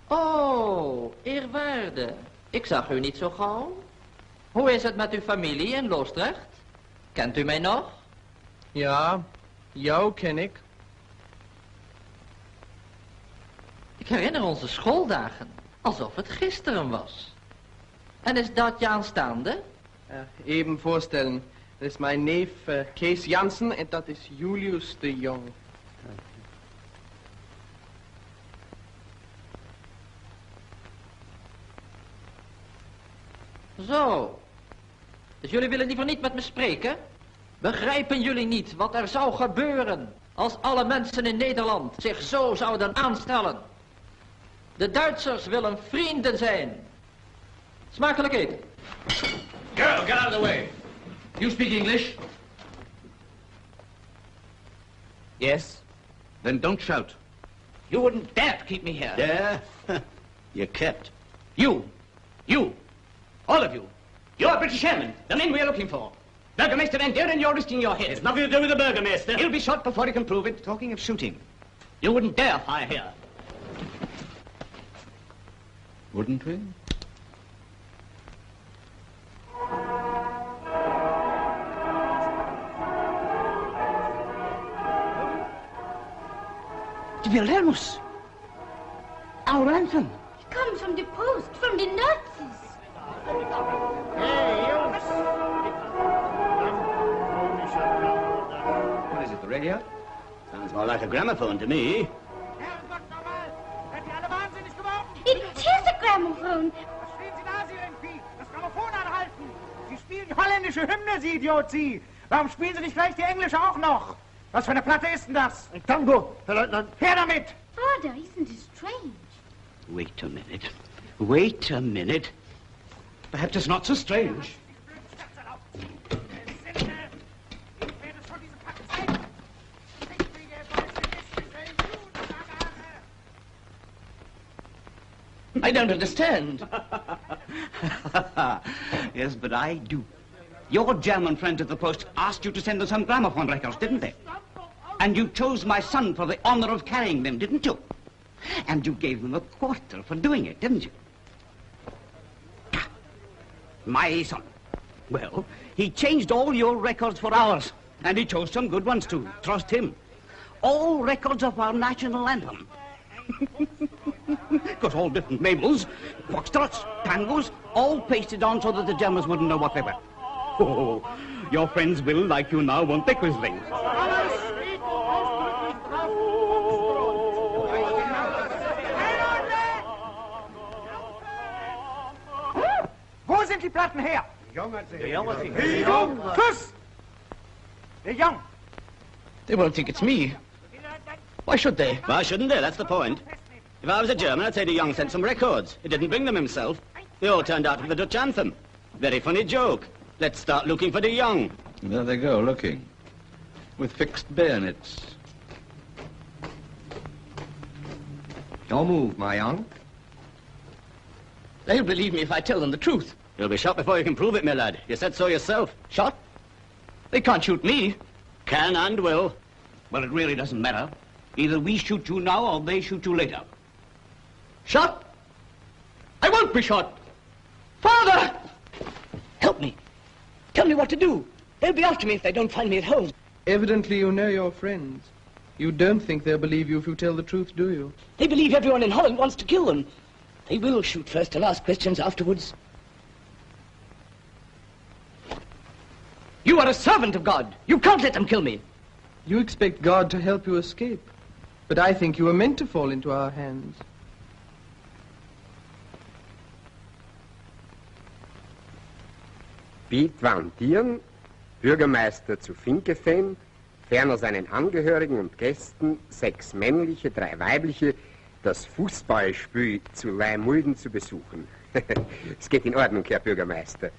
Oh, eerwaarde. Ik zag u niet zo gauw. Hoe is het met uw familie in Loosdrecht? Kent u mij nog? Ja, jou ken ik. Ik herinner onze schooldagen. Alsof het gisteren was. En is dat je aanstaande? Even voorstellen. Dat is mijn neef Kees Jansen en dat is Julius de Jong. Zo. Dus jullie willen liever niet met me spreken? Begrijpen jullie niet wat er zou gebeuren als alle mensen in Nederland zich zo zouden aanstellen? De Duitsers willen vrienden zijn. Smakelijk eten. Girl, get out of the way. You speak English? Yes. Then don't shout. You wouldn't dare to keep me here. Dare? You're kept. You, all of you. You're British airmen, the men we're looking for. Burgermeister Van Deren, you're risking your head. It's nothing to do with the Burgermeister. He'll be shot before he can prove it. Talking of shooting. You wouldn't dare fire here. Wouldn't we? Wilhelmus. Our anthem. He comes from the post, from the Nazis. What is it, the radio? Sounds more like a gramophone to me. It is a gramophone. Das Grammophon anhalten! Sie spielen die holländische Hymne, Sie Idiot, Sie! Warum spielen Sie nicht gleich die englische auch noch? Was für eine Platte ist denn das? Ein Tango, Herr Leutnant. Her damit! Father, isn't it strange? Wait a minute. Wait a minute. Perhaps it's not so strange. I don't understand. Yes, but I do. Your German friends at the post asked you to send them some gramophone records, didn't they? And you chose my son for the honor of carrying them, didn't you? And you gave him a quarter for doing it, didn't you? My son. Well, he changed all your records for ours. And he chose some good ones too. Trust him. All records of our national anthem. Got all different labels, foxtrots, tangos, all pasted on so that the Germans wouldn't know what they were. Oh, your friends will like you now, won't they, Quisling? Wo sind die Platten her? The young. The young. Kuss! The young. They won't think it's me. Why should they? Why shouldn't they? That's the point. If I was a German, I'd say de Jong sent some records. He didn't bring them himself. They all turned out to be the Dutch anthem. Very funny joke. Let's start looking for de Jong. There they go, looking. With fixed bayonets. Don't move, my young. They'll believe me if I tell them the truth. You'll be shot before you can prove it, my lad. You said so yourself. Shot? They can't shoot me. Can and will. Well, it really doesn't matter. Either we shoot you now or they shoot you later. Shot? I won't be shot. Father! Help me. Tell me what to do. They'll be after me if they don't find me at home. Evidently you know your friends. You don't think they'll believe you if you tell the truth, do you? They believe everyone in Holland wants to kill them. They will shoot first and ask questions afterwards. You are a servant of God. You can't let them kill me. You expect God to help you escape. But I think you were meant to fall into our hands. Bietwantieren, Bürgermeister zu Finkefehn, ferner seinen Angehörigen und Gästen, 6 männliche, 3 weibliche, das Fußballspiel zu Leimulden zu besuchen. Es geht in Ordnung, Herr Bürgermeister.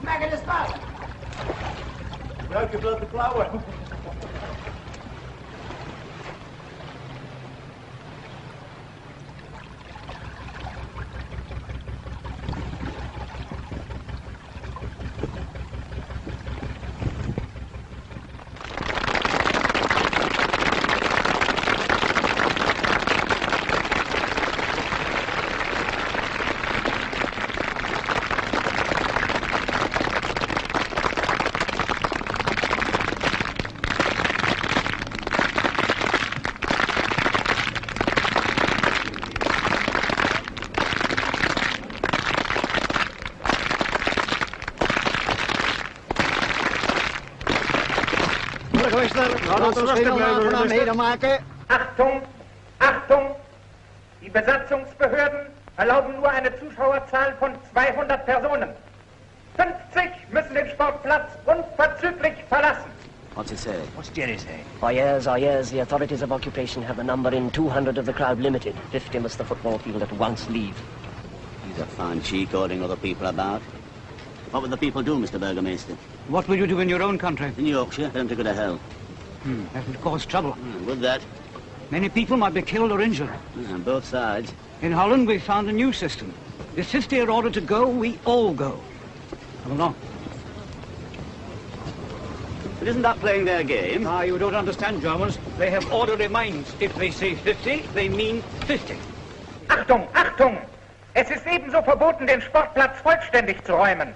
Maggot is back. Welke blote klauwen. Achtung! Achtung! Die Besatzungsbehörden erlauben nur eine Zuschauerzahl von 200 Personen. 50 müssen den Sportplatz unverzüglich verlassen. What's it say? What's Jerry say? Oh, yes. The authorities of occupation have the number in 200 of the crowd limited. 50 must the football field at once leave. He's a fine cheek ordering other people about. What would the people do, Mr. Burgomaster? What would you do in your own country? In Yorkshire, let them to go to hell. That would cause trouble. Would that? Many people might be killed or injured. On both sides. In Holland, we found a new system. If 50 are ordered to go, we all go. Come along. But isn't that playing their game? Ah, you don't understand, Germans. They have orderly minds. If they say 50, they mean 50. Achtung! Achtung! Es ist ebenso verboten, den Sportplatz vollständig zu räumen.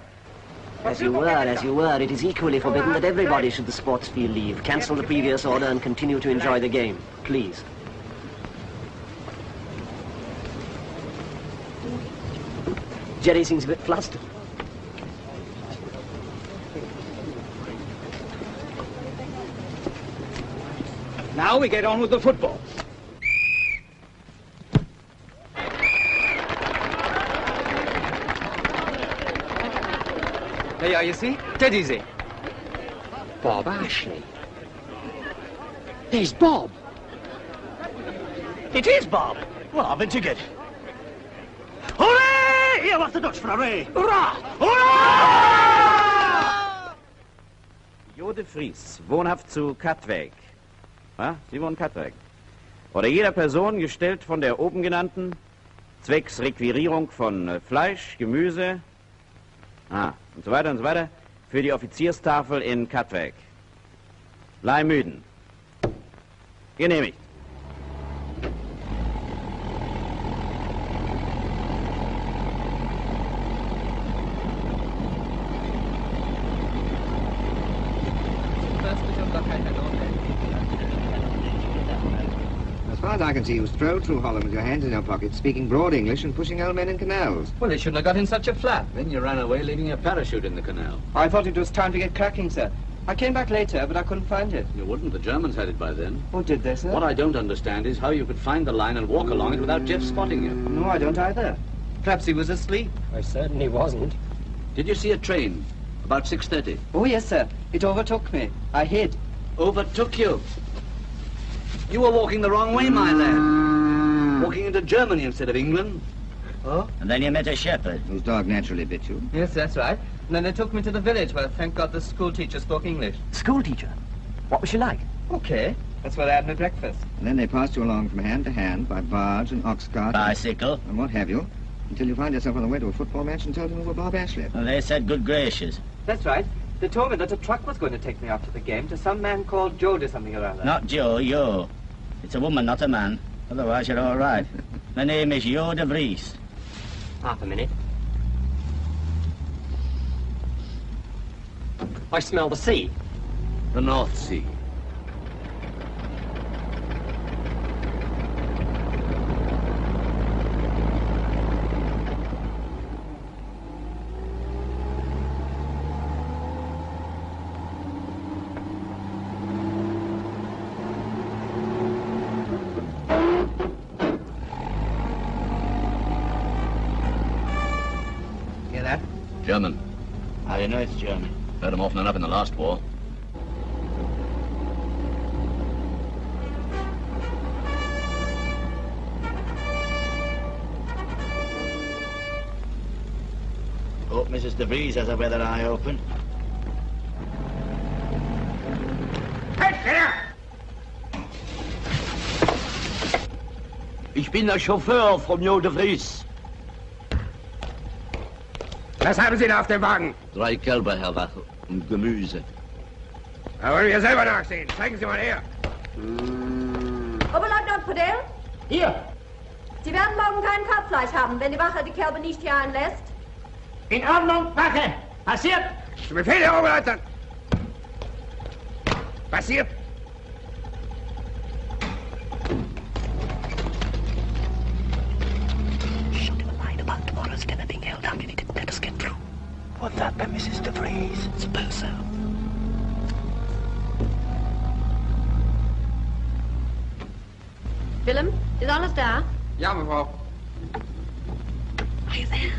As you were. It is equally forbidden that everybody should the sports field leave. Cancel the previous order and continue to enjoy the game. Please. Jerry seems a bit flustered. Now we get on with the football. There you see? Dead easy. Bob Ashley. There's Bob. It is Bob. Well, I've been ticket. Hooray! Here was the Dutch for hooray! Hurrah! Hurrah! Jode Vries, wohnhaft zu Katwijk. Sie wohnen Katwijk. Oder jeder Person gestellt von der oben genannten, zwecks Requirierung von Fleisch, Gemüse, und so weiter, für die Offizierstafel in Katwijk. Leihmüden. Genehmigt. As far as I can see, you strolled through Holland with your hands in your pockets, speaking broad English and pushing old men in canals. Well, they shouldn't have got in such a flat. Then you ran away, leaving your parachute in the canal. I thought it was time to get cracking, sir. I came back later, but I couldn't find it. You wouldn't. The Germans had it by then. Oh, did they, sir? What I don't understand is how you could find the line and walk along it without Jeff spotting you. No, I don't either. Perhaps he was asleep. I certainly wasn't. Did you see a train? About 6:30. Oh, yes, sir. It overtook me. I hid. Overtook you? You were walking the wrong way, my lad. Walking into Germany instead of England. Oh? And then you met a shepherd. Whose dog naturally bit you. Yes, that's right. And then they took me to the village where, thank God, the school teacher spoke English. School teacher? What was she like? Okay. That's where I had my breakfast. And then they passed you along from hand to hand by barge and ox cart. Bicycle. And what have you, until you find yourself on the way to a football match and told them you were Bob Ashley. And they said good gracious. That's right. They told me that a truck was going to take me after the game to some man called Jody something or other. Not Joe, Yo. It's a woman, not a man. Otherwise, you're all right. My name is Hugh de Vries. Half a minute. I smell the sea. The North Sea. Hear that? German. How do you know it's German? Heard them often enough in the last war. Hope Mrs. de Vries has her weather eye open. Ich bin der Chauffeur von Jo de Vries. Was haben Sie da auf dem Wagen? 3 Kälber, Herr Wachel, und Gemüse. Da wollen wir selber nachsehen. Zeigen Sie mal her. Oberleutnant Podell? Hier. Sie werden morgen kein Kalbfleisch haben, wenn die Wache die Kälber nicht hier einlässt. In Ordnung, Wache. Passiert. Zu Befehl, Herr Oberleutnant. Passiert. Should have lied about tomorrow's dinner being held up if he didn't let us get through. Would that be Mrs. de Vries? Suppose so. Willem, is alles daar? Ja, mevrouw. Are you there?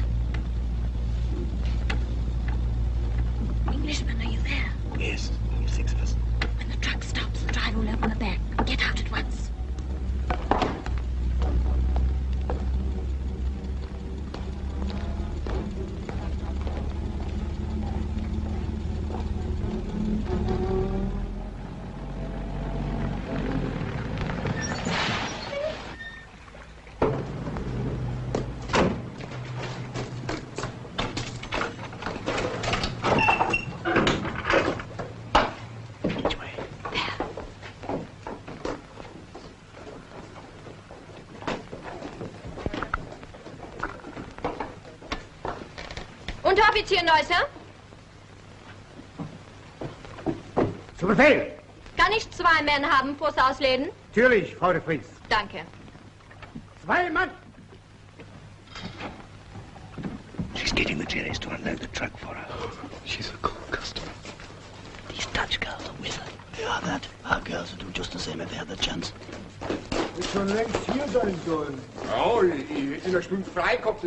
Englishman, are you there? Yes, only 6 of us. When the truck stops, the driver will open the back. Get out at once. Unteroffizier Neusser? Zu Befehl. Kann ich 2 Männer haben fürs Ausleden? Natürlich, Frau de Vries. Danke. 2 Mann. She's getting the jellies to unload the truck for her. She's a cool customer. These Dutch girls are with her. They are that. Our girls would do just the same if they had the chance. Wird schon längst hier sein sollen. Ja, ich hätte in einer Stunde frei gehabt.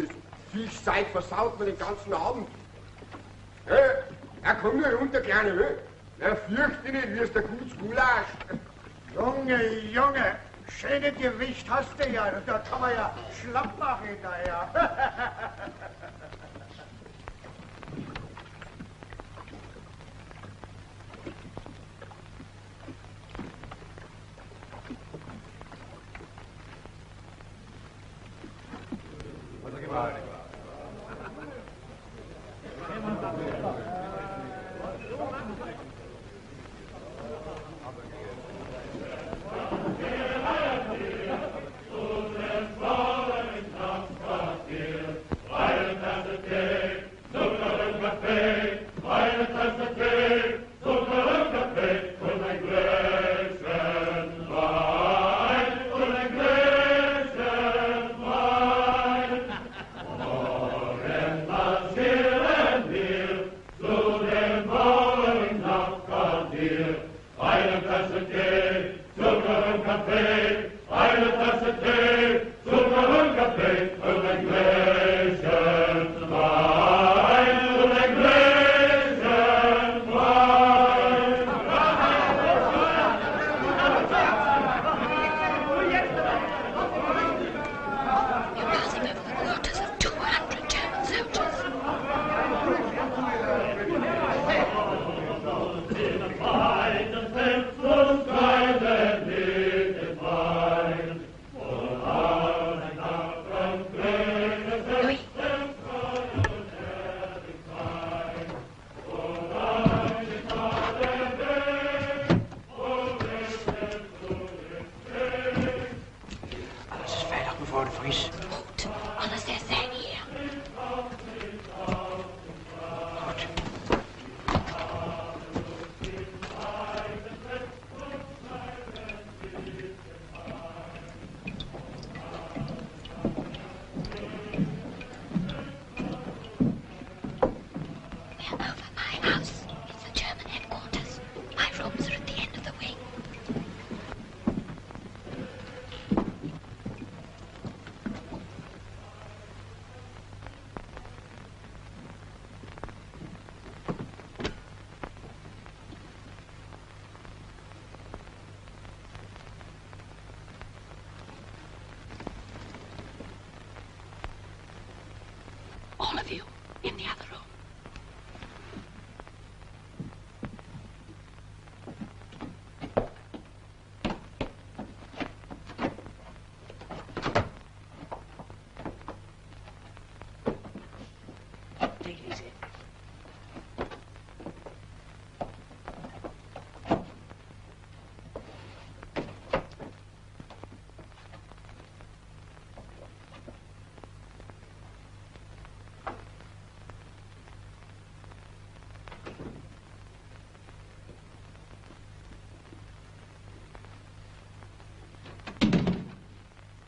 Viel Zeit versaut man den ganzen Abend. Ja, komm nur runter, Kleine. Na, fürchte nicht, wie ist der gutes Gulasch. Junge, Junge, schönes Gewicht hast du ja. Da kann man ja schlapp machen hinterher.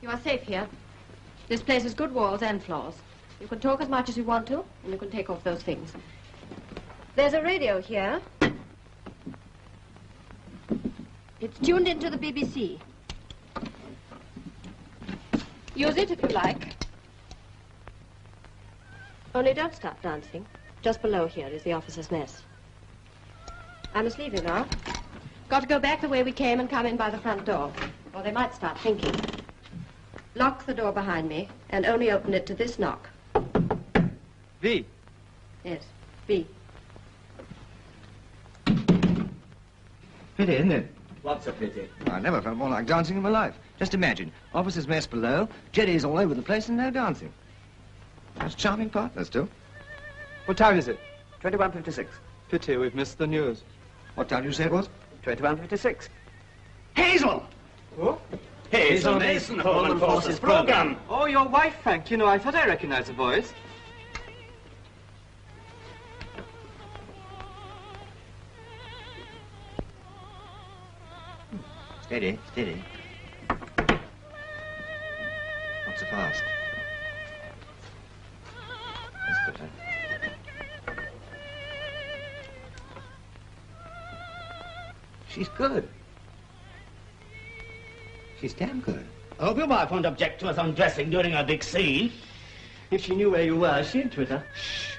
You are safe here. This place has good walls and floors. You can talk as much as you want to, and you can take off those things. There's a radio here. It's tuned into the BBC. Use it if you like. Only don't stop dancing. Just below here is the officers' mess. I must leave you now. Got to go back the way we came and come in by the front door, or they might start thinking. Lock the door behind me, and only open it to this knock. V. Yes, B. Pity, isn't it? What's a pity? I never felt more like dancing in my life. Just imagine, officers' mess below, jetties all over the place, and no dancing. That's charming partners, too. What time is it? 21:56. Pity we've missed the news. What time did you say it was? 21:56. Hazel! Oh? Hazel Mason, Home and Forces program. Oh, your wife, Frank. You know, I thought I recognized the voice. Steady, steady. Not so fast. That's good, huh? She's good. She's damn good. I hope your wife won't object to us undressing during our big scene. If she knew where you were, she'd twitter. Shh.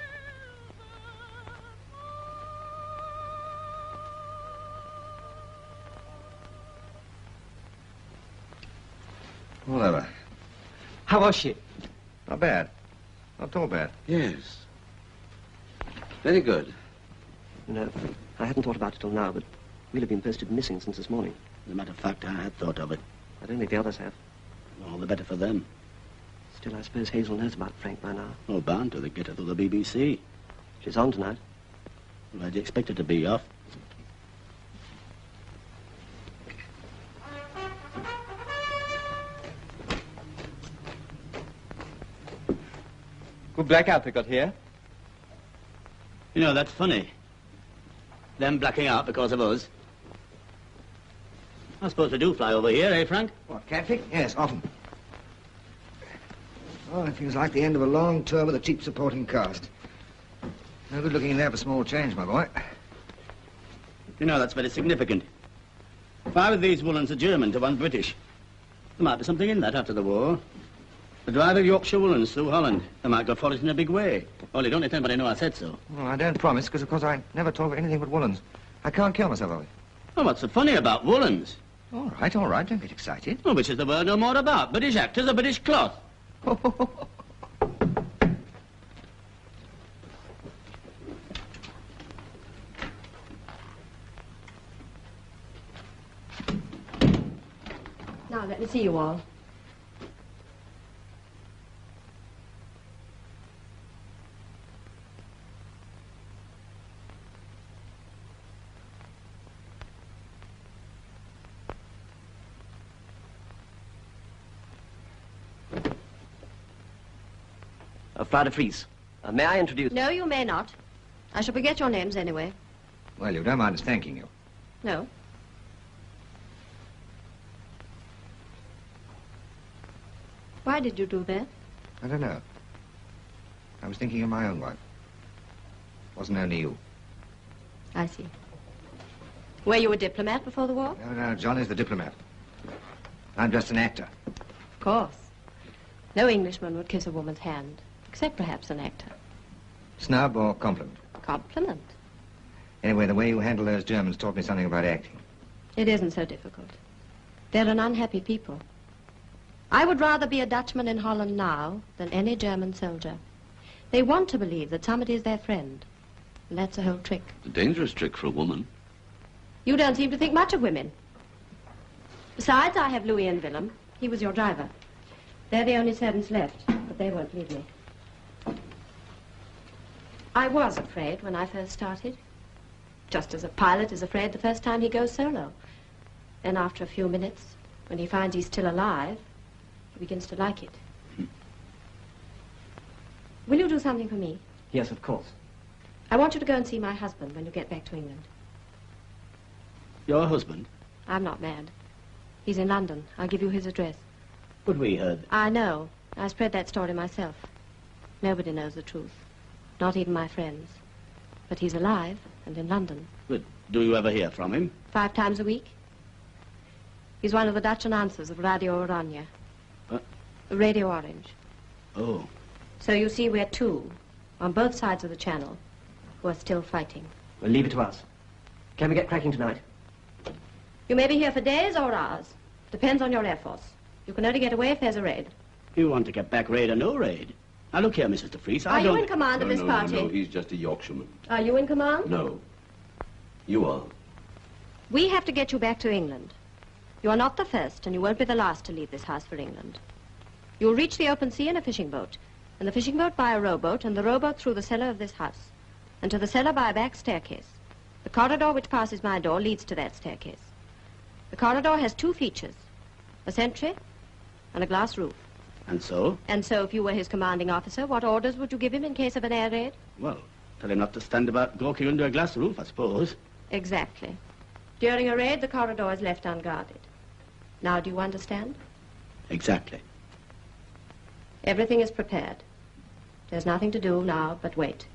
All over. How was she? Not bad. Not at all bad. Yes. Very good. No, I hadn't thought about it till now, but we'll have been posted missing since this morning. As a matter of fact, I had thought of it. I don't think the others have. All the better for them. Still, I suppose Hazel knows about Frank by now. Oh, bound to. They get her through the BBC. She's on tonight. Well, I'd expect her to be off. Good blackout they got here. You know, that's funny. Them blacking out because of us. I suppose we do fly over here, eh, Frank? What, catfish? Yes, often. Oh, it feels like the end of a long tour with a cheap supporting cast. No good looking in there for small change, my boy. You know, that's very significant. 5 of these woolens are German to 1 British. There might be something in that after the war. The drive of Yorkshire woolens through Holland. They might go for it in a big way. Only don't let anybody know I said so. Well, I don't promise, because, of course, I never talk of anything but woolens. I can't kill myself, Ollie. Oh, what's so funny about woolens? All right, don't get excited. Oh, which is the word no more about? British actors or British cloth? Now, let me see you all. Frau de Vries. May I introduce... No, you may not. I shall forget your names anyway. Well, you don't mind us thanking you. No. Why did you do that? I don't know. I was thinking of my own wife. Wasn't only you. I see. Were you a diplomat before the war? No, John is the diplomat. I'm just an actor. Of course. No Englishman would kiss a woman's hand, except perhaps an actor. Snub or compliment? Compliment. Anyway, the way you handle those Germans taught me something about acting. It isn't so difficult. They're an unhappy people. I would rather be a Dutchman in Holland now than any German soldier. They want to believe that somebody is their friend. And that's the whole trick. A dangerous trick for a woman. You don't seem to think much of women. Besides, I have Louis and Willem. He was your driver. They're the only servants left, but they won't leave me. I was afraid when I first started. Just as a pilot is afraid the first time he goes solo. Then after a few minutes, when he finds he's still alive, he begins to like it. Will you do something for me? Yes, of course. I want you to go and see my husband when you get back to England. Your husband? I'm not mad. He's in London. I'll give you his address. But we heard... I know. I spread that story myself. Nobody knows the truth. Not even my friends. But he's alive and in London. But do you ever hear from him? 5 times a week. He's one of the Dutch announcers of Radio Oranje. Radio Orange. Oh. So you see, we're 2, on both sides of the channel, who are still fighting. Well, leave it to us. Can we get cracking tonight? You may be here for days or hours. Depends on your Air Force. You can only get away if there's a raid. You want to get back, raid or no raid? Now, look here, Mrs. de Vries, I don't... Are you in command of this party? No, he's just a Yorkshireman. Are you in command? No. You are. We have to get you back to England. You are not the first, and you won't be the last to leave this house for England. You'll reach the open sea in a fishing boat, and the fishing boat by a rowboat, and the rowboat through the cellar of this house, and to the cellar by a back staircase. The corridor which passes my door leads to that staircase. The corridor has 2 features, a sentry and a glass roof. And so? And so, if you were his commanding officer, what orders would you give him in case of an air raid? Well, tell him not to stand about gawking under a glass roof, I suppose. Exactly. During a raid, the corridor is left unguarded. Now, do you understand? Exactly. Everything is prepared. There's nothing to do now but wait.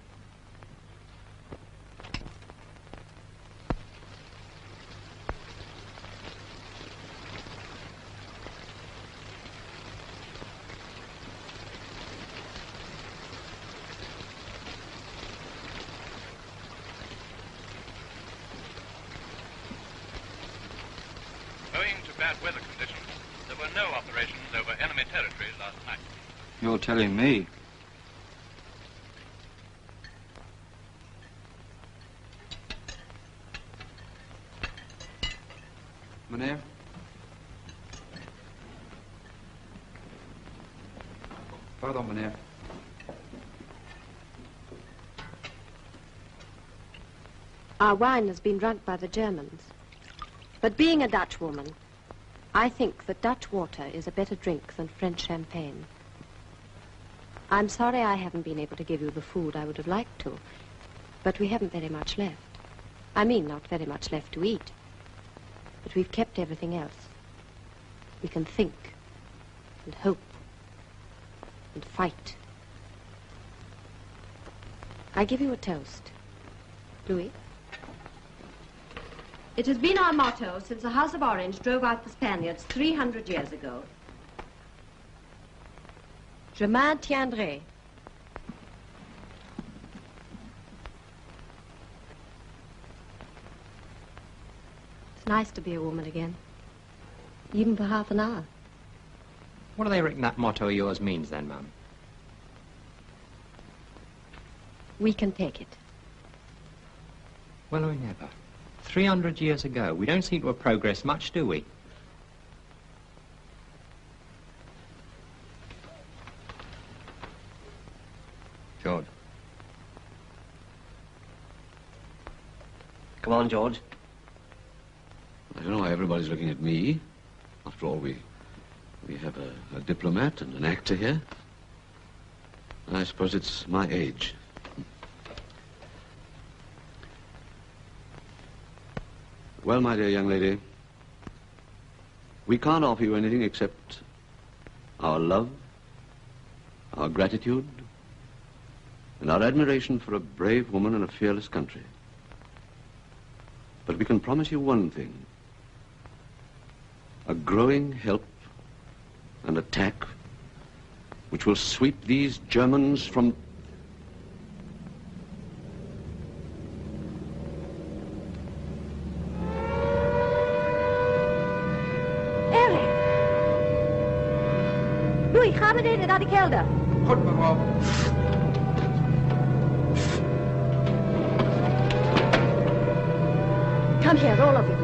Owing to bad weather conditions, there were no operations over enemy territory last night. You're telling me. Meneer? Pardon, meneer. Our wine has been drunk by the Germans. But being a Dutch woman, I think that Dutch water is a better drink than French champagne. I'm sorry I haven't been able to give you the food I would have liked to, but we haven't very much left. I mean, not very much left to eat. But we've kept everything else. We can think, and hope, and fight. I give you a toast. Louis? It has been our motto since the House of Orange drove out the Spaniards 300 years ago. Je maintiendrai. It's nice to be a woman again, even for half an hour. What do they reckon that motto of yours means then, Mum? We can take it. Well, we never. 300 years ago. We don't seem to have progressed much, do we? George. Come on, George. I don't know why everybody's looking at me. After all, we have a diplomat and an actor here. I suppose it's my age. Well, my dear young lady, we can't offer you anything except our love, our gratitude, and our admiration for a brave woman and a fearless country. But we can promise you one thing: a growing help and attack which will sweep these Germans from... Louis, ga beneden naar de kelder. Goed, mevrouw. Come here, all of you.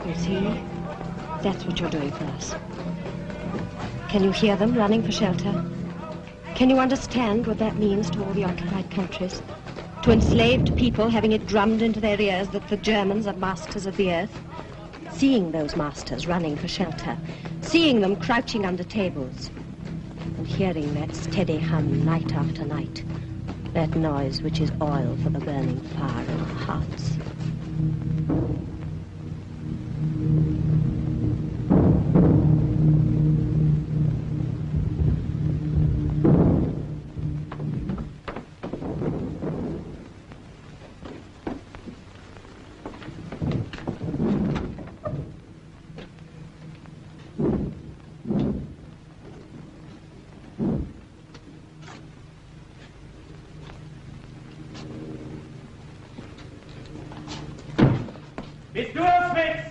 You see? That's what you're doing for us. Can you hear them running for shelter? Can you understand what that means to all the occupied countries? To enslaved people having it drummed into their ears that the Germans are masters of the earth? seeing those masters running for shelter, seeing them crouching under tables, and hearing that steady hum night after night, that noise which is oil for the burning fire in our hearts. Bist du es, Fritz?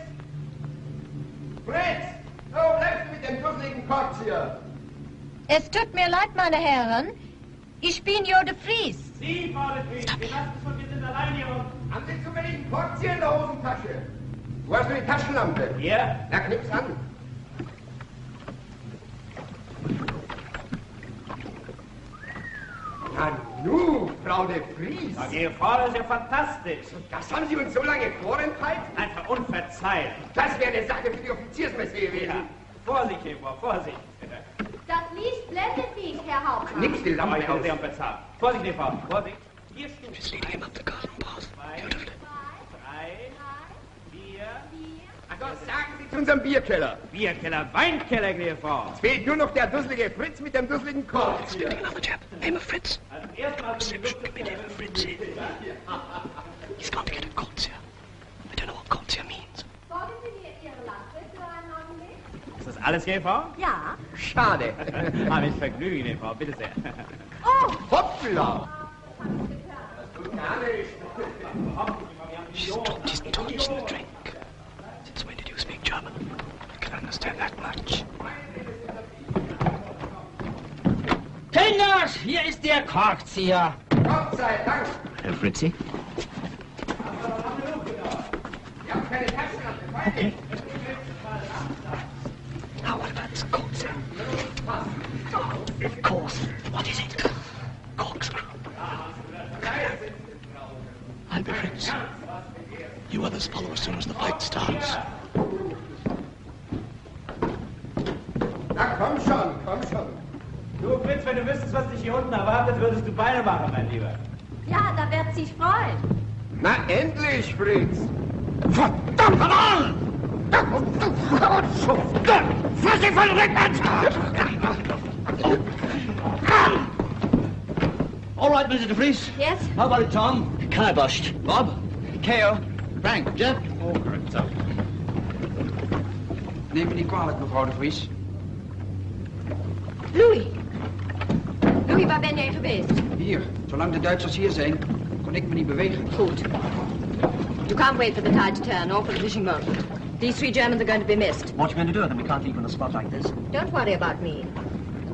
Fritz! Wo bleibst du mit dem dusseligen Korkzieher? Es tut mir leid, meine Herren. Ich bin Jo de Vries. Sie, Frau de Vries, wir lassen es und wir sind allein hier unten. Haben Sie zufällig einen Korkzieher in der Hosentasche? Wo hast du die Taschenlampe? Hier. Na, knips an. Na nu, Frau de Vries. Na, Ihre Frau, das ist ja fantastisch. Das haben Sie uns so lange vorenthalten? Einfach unverzeihlich. Das wäre eine Sache für die Offiziersmesse gewesen. Ja. Vorsicht, Frau, Vorsicht. Das Licht blendet Sie, Herr Hauptmann. Nix die Lampe Ich aus. sehr bezahlt. Vorsicht, Frau, Vorsicht. Hier steht. Just leading him up the garden path. 2, 3, 4. Ach Gott, sagen Sie zu unserem Bierkeller. Bierkeller, Weinkeller, gnädige Frau. Es fehlt nur noch der dusselige Fritz mit dem dusseligen Korkzieher. Name of Fritz. Also erstmal Search committee for Fritz. He's gone to get a Korkzieher. I don't know what Korkzieher means. Folgen Sie mir Ihre Lampe für einen Augenblick? Ist das alles, gnädige Frau? Ja. Schade. Mit Vergnügen, gnädige Frau, bitte sehr. Oh! Hoppla! Das tut gar nicht. She's dropped his tonics in the drink. Since when did you speak German? I can understand that much. Kinder, hier ist der Korkzieher. Gott sei Dank. Herr Fritzi? Wir haben keine Taschenlampe. Okay. Now what about this Korkzieher? Of course. What is it? Corkscrew. I'll be Fritz. You others follow as soon as the fight starts. Na komm schon, komm schon. Du, Fritz, wenn du wüsstest, was dich hier unten erwartet, würdest du Beine machen, mein Lieber. Ja, da wird sich freuen. Na endlich, Fritz. Verdammt nochmal! Fass dich von rückwärts! All right, Mr. de Vries. Yes? How about it, Tom? Kibosh. Bob? K.O. Frank? Jeff? Oh, zo. Neem me niet kwalijk, mevrouw de Vries. Louis! Louis, waar ben jij geweest? Hier, zolang de Duitsers hier zijn, kon ik me niet bewegen. Goed. You can't wait for the tide to turn or for the fishing boat. These 3 Germans are going to be missed. What are you going to do with them? We can't leave them in a spot like this. Don't worry about me.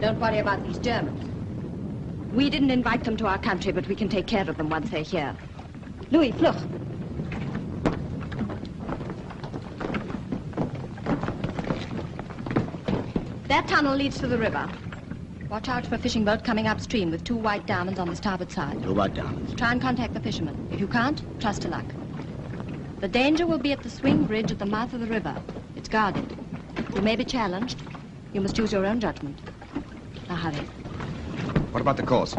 Don't worry about these Germans. We didn't invite them to our country, but we can take care of them once they're here. Louis, vlug. That tunnel leads to the river. Watch out for a fishing boat coming upstream with 2 white diamonds on the starboard side. 2 white diamonds. Try and contact the fishermen. If you can't, trust to luck. The danger will be at the swing bridge at the mouth of the river. It's guarded. You may be challenged. You must use your own judgment. Now hurry. What about the course?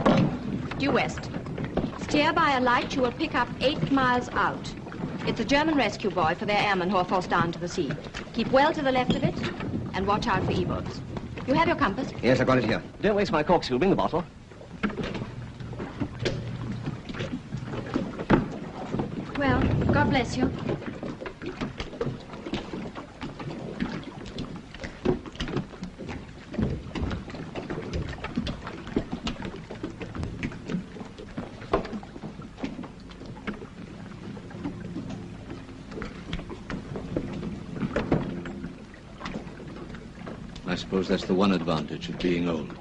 Due west. Steer by a light you will pick up 8 miles out. It's a German rescue buoy for their airmen who are forced down to the sea. Keep well to the left of it and watch out for E-boats. You have your compass? Yes, I got it here. Don't waste my corkscrew. Bring the bottle. Well, God bless you. I suppose that's the one advantage of being old.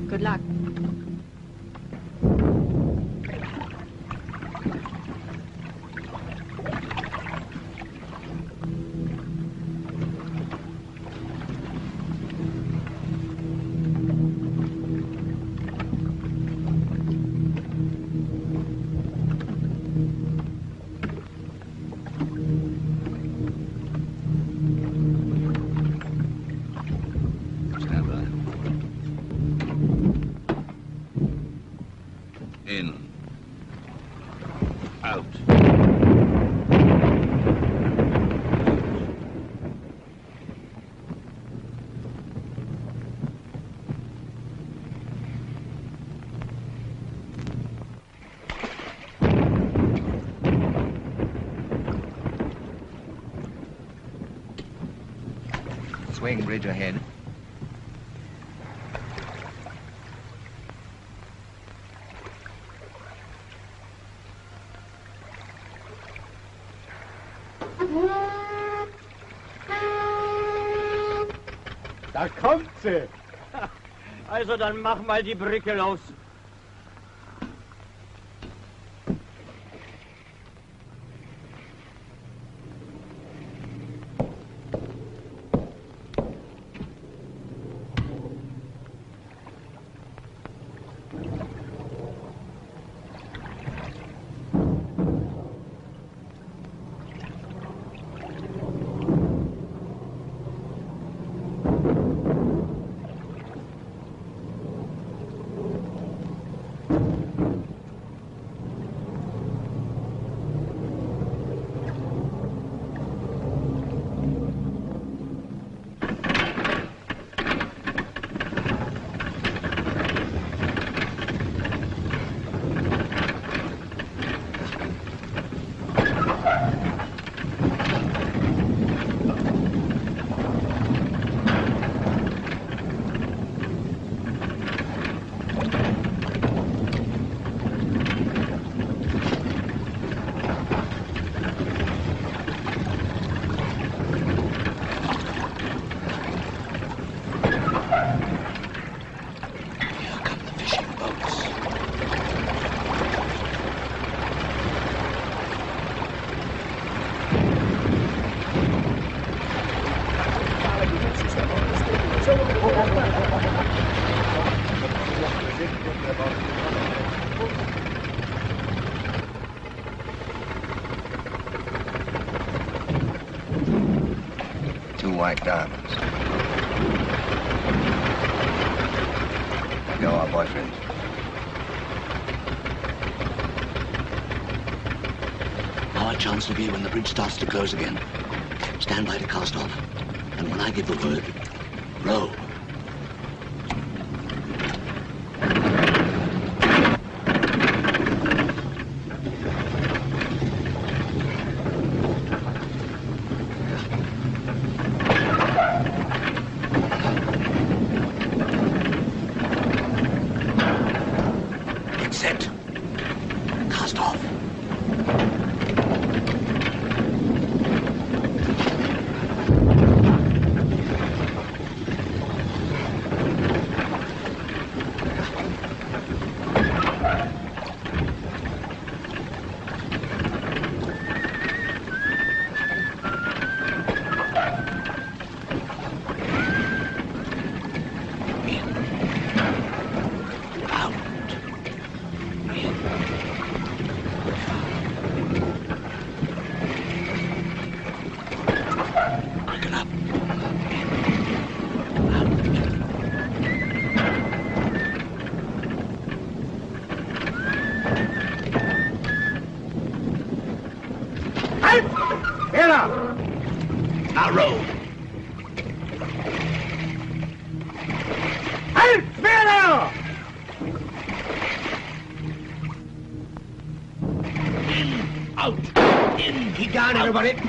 Good luck. swing bridge ahead. Da kommt sie. Also dann mach mal die Brücke los. White diamonds. You're our boyfriend. Our chance will be when the bridge starts to close again. Stand by to cast off. And when I give the word, row.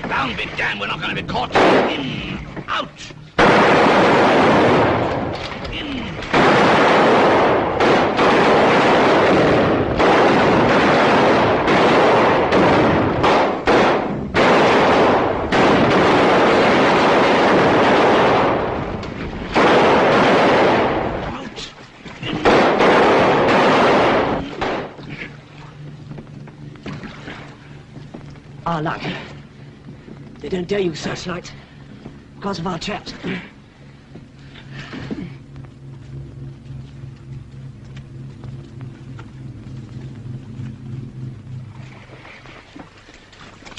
Down, big damn, we're not going to be caught. In, out. In. Our luck. They don't dare use searchlights because of our traps.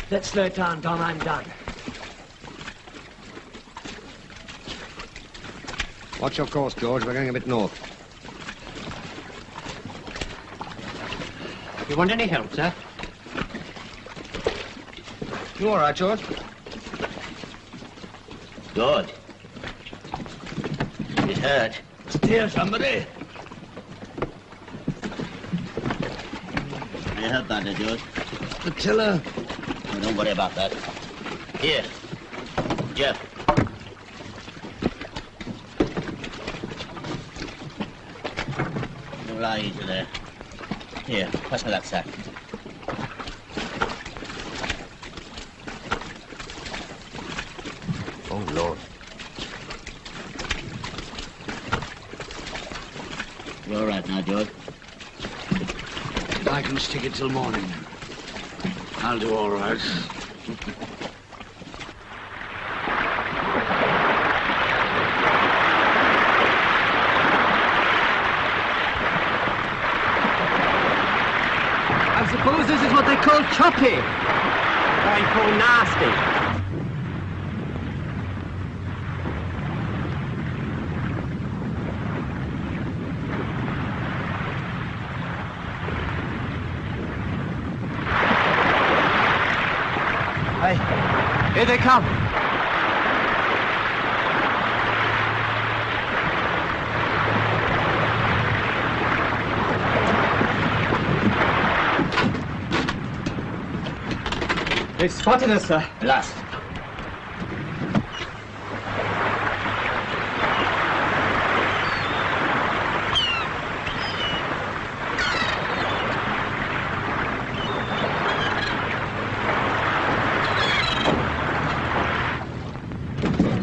Let's slow it down, Don. I'm done. Watch your course, George. We're going a bit north. You want any help, sir? You all right, George? Good. It hurt. Steer, somebody. You hurt that, did George? The tiller. Oh, don't worry about that. Here. Jeff. lie easy there. Here, pass me that sack. Oh, Lord. You all right now, George? If I can stick it till morning, I'll do all right. I suppose this is what they call choppy. I call nasty. Here they come. They've spotted us, sir. Last.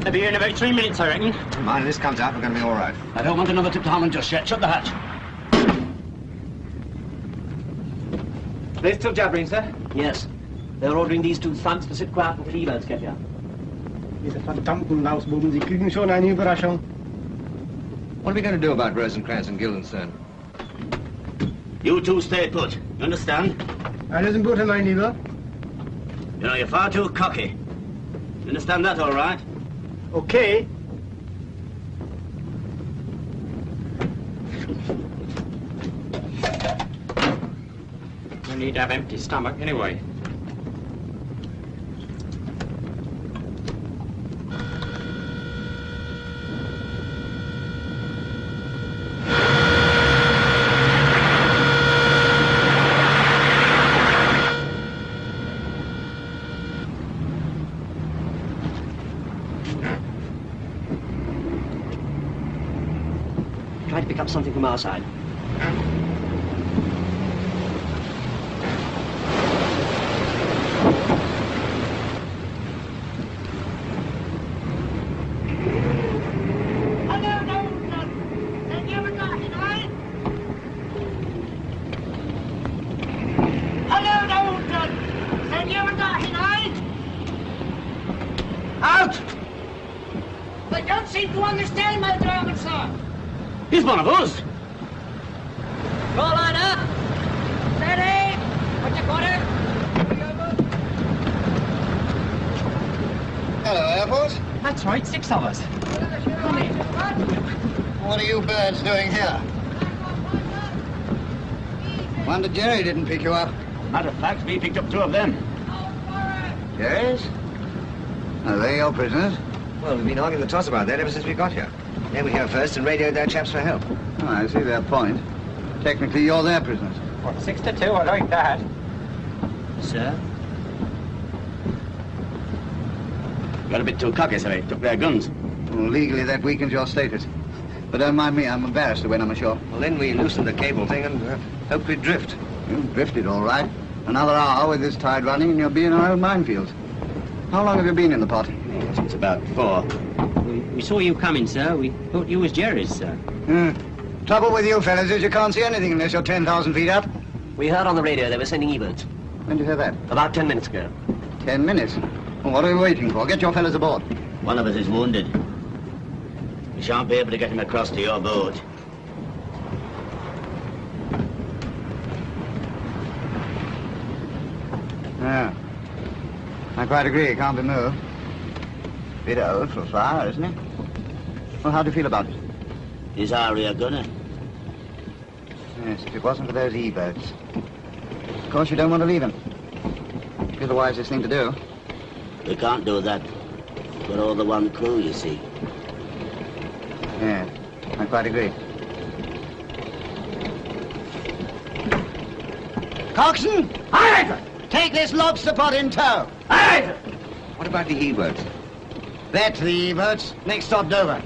They'll be here in about 3 minutes, I reckon. Mind, if this comes out, we're going to be all right. I don't want another trip to Holland just yet. Shut the hatch. They're still jabbering, sir? Yes. They're ordering these two thugs to sit quiet until E-boats get here. Diese verdammten Lausbuben, sie kriegen schon eine Überraschung. What are we going to do about Rosencrantz and Guildenstern? You two stay put. You understand? Alles im Gute, mein Lieber. You know, you're far too cocky. You understand that, all right? Okay. We need to have empty stomach anyway. Try to pick up something from our side. Out! I don't seem to understand my German, sir. He's one of us. Roll line up. Steady. What you got it? Hello, Air Force. That's right, 6 of us. Come in. What are you birds doing here? Wonder Jerry didn't pick you up. Matter of fact, we picked up 2 of them. Jerry's? Are they your prisoners? Well, we've been arguing the toss about that ever since we got here. They were here first and radioed their chaps for help. Oh, I see their point. Technically, you're their prisoners. What, 6 to 2? I like that. Sir? Got a bit too cocky, so they took their guns. Well, legally, that weakens your status. But don't mind me, I'm embarrassed when I'm ashore. Well, then we loosened the cable thing and hoped we'd drift. You've drifted, all right. Another hour with this tide running and you'll be in our own minefields. How long have you been in the pot? Since about 4. We saw you coming, sir. We thought you was Jerry's, sir. Trouble with you fellas is you can't see anything unless you're 10,000 feet up. We heard on the radio they were sending E-boats. When did you hear that? About 10 minutes ago. 10 minutes? Well, what are we waiting for? Get your fellas aboard. One of us is wounded. We shan't be able to get him across to your boat. Yeah. I quite agree, it can't be moved. Bit old for a fire, isn't it? Well, how do you feel about it? Is Harry a gunner? Yes, if it wasn't for those E-boats. Of course, you don't want to leave him. It'd be the wisest thing to do. We can't do that. We're all the one crew, you see. Yeah, I quite agree. Coxswain! Aye! Take this lobster pot in tow. Aye! What about the E-boats? That's the E-boats. Next stop, Dover.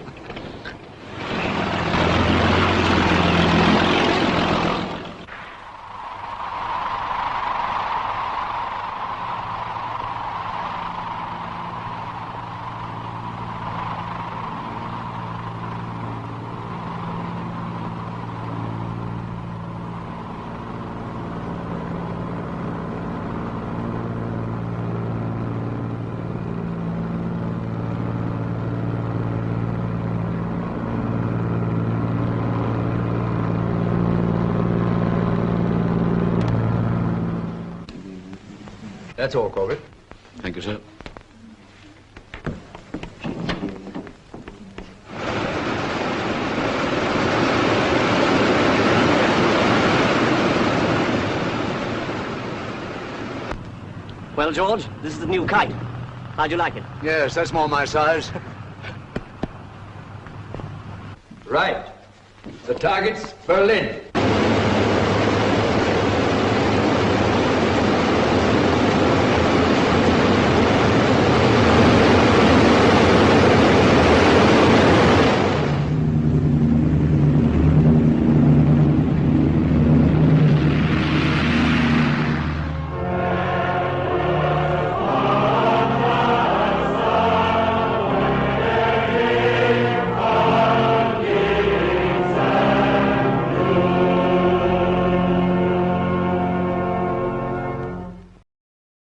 That's all, Corbett. Thank you, sir. Well, George, this is the new kite. How'd you like it? Yes, that's more my size. Right. The target's Berlin.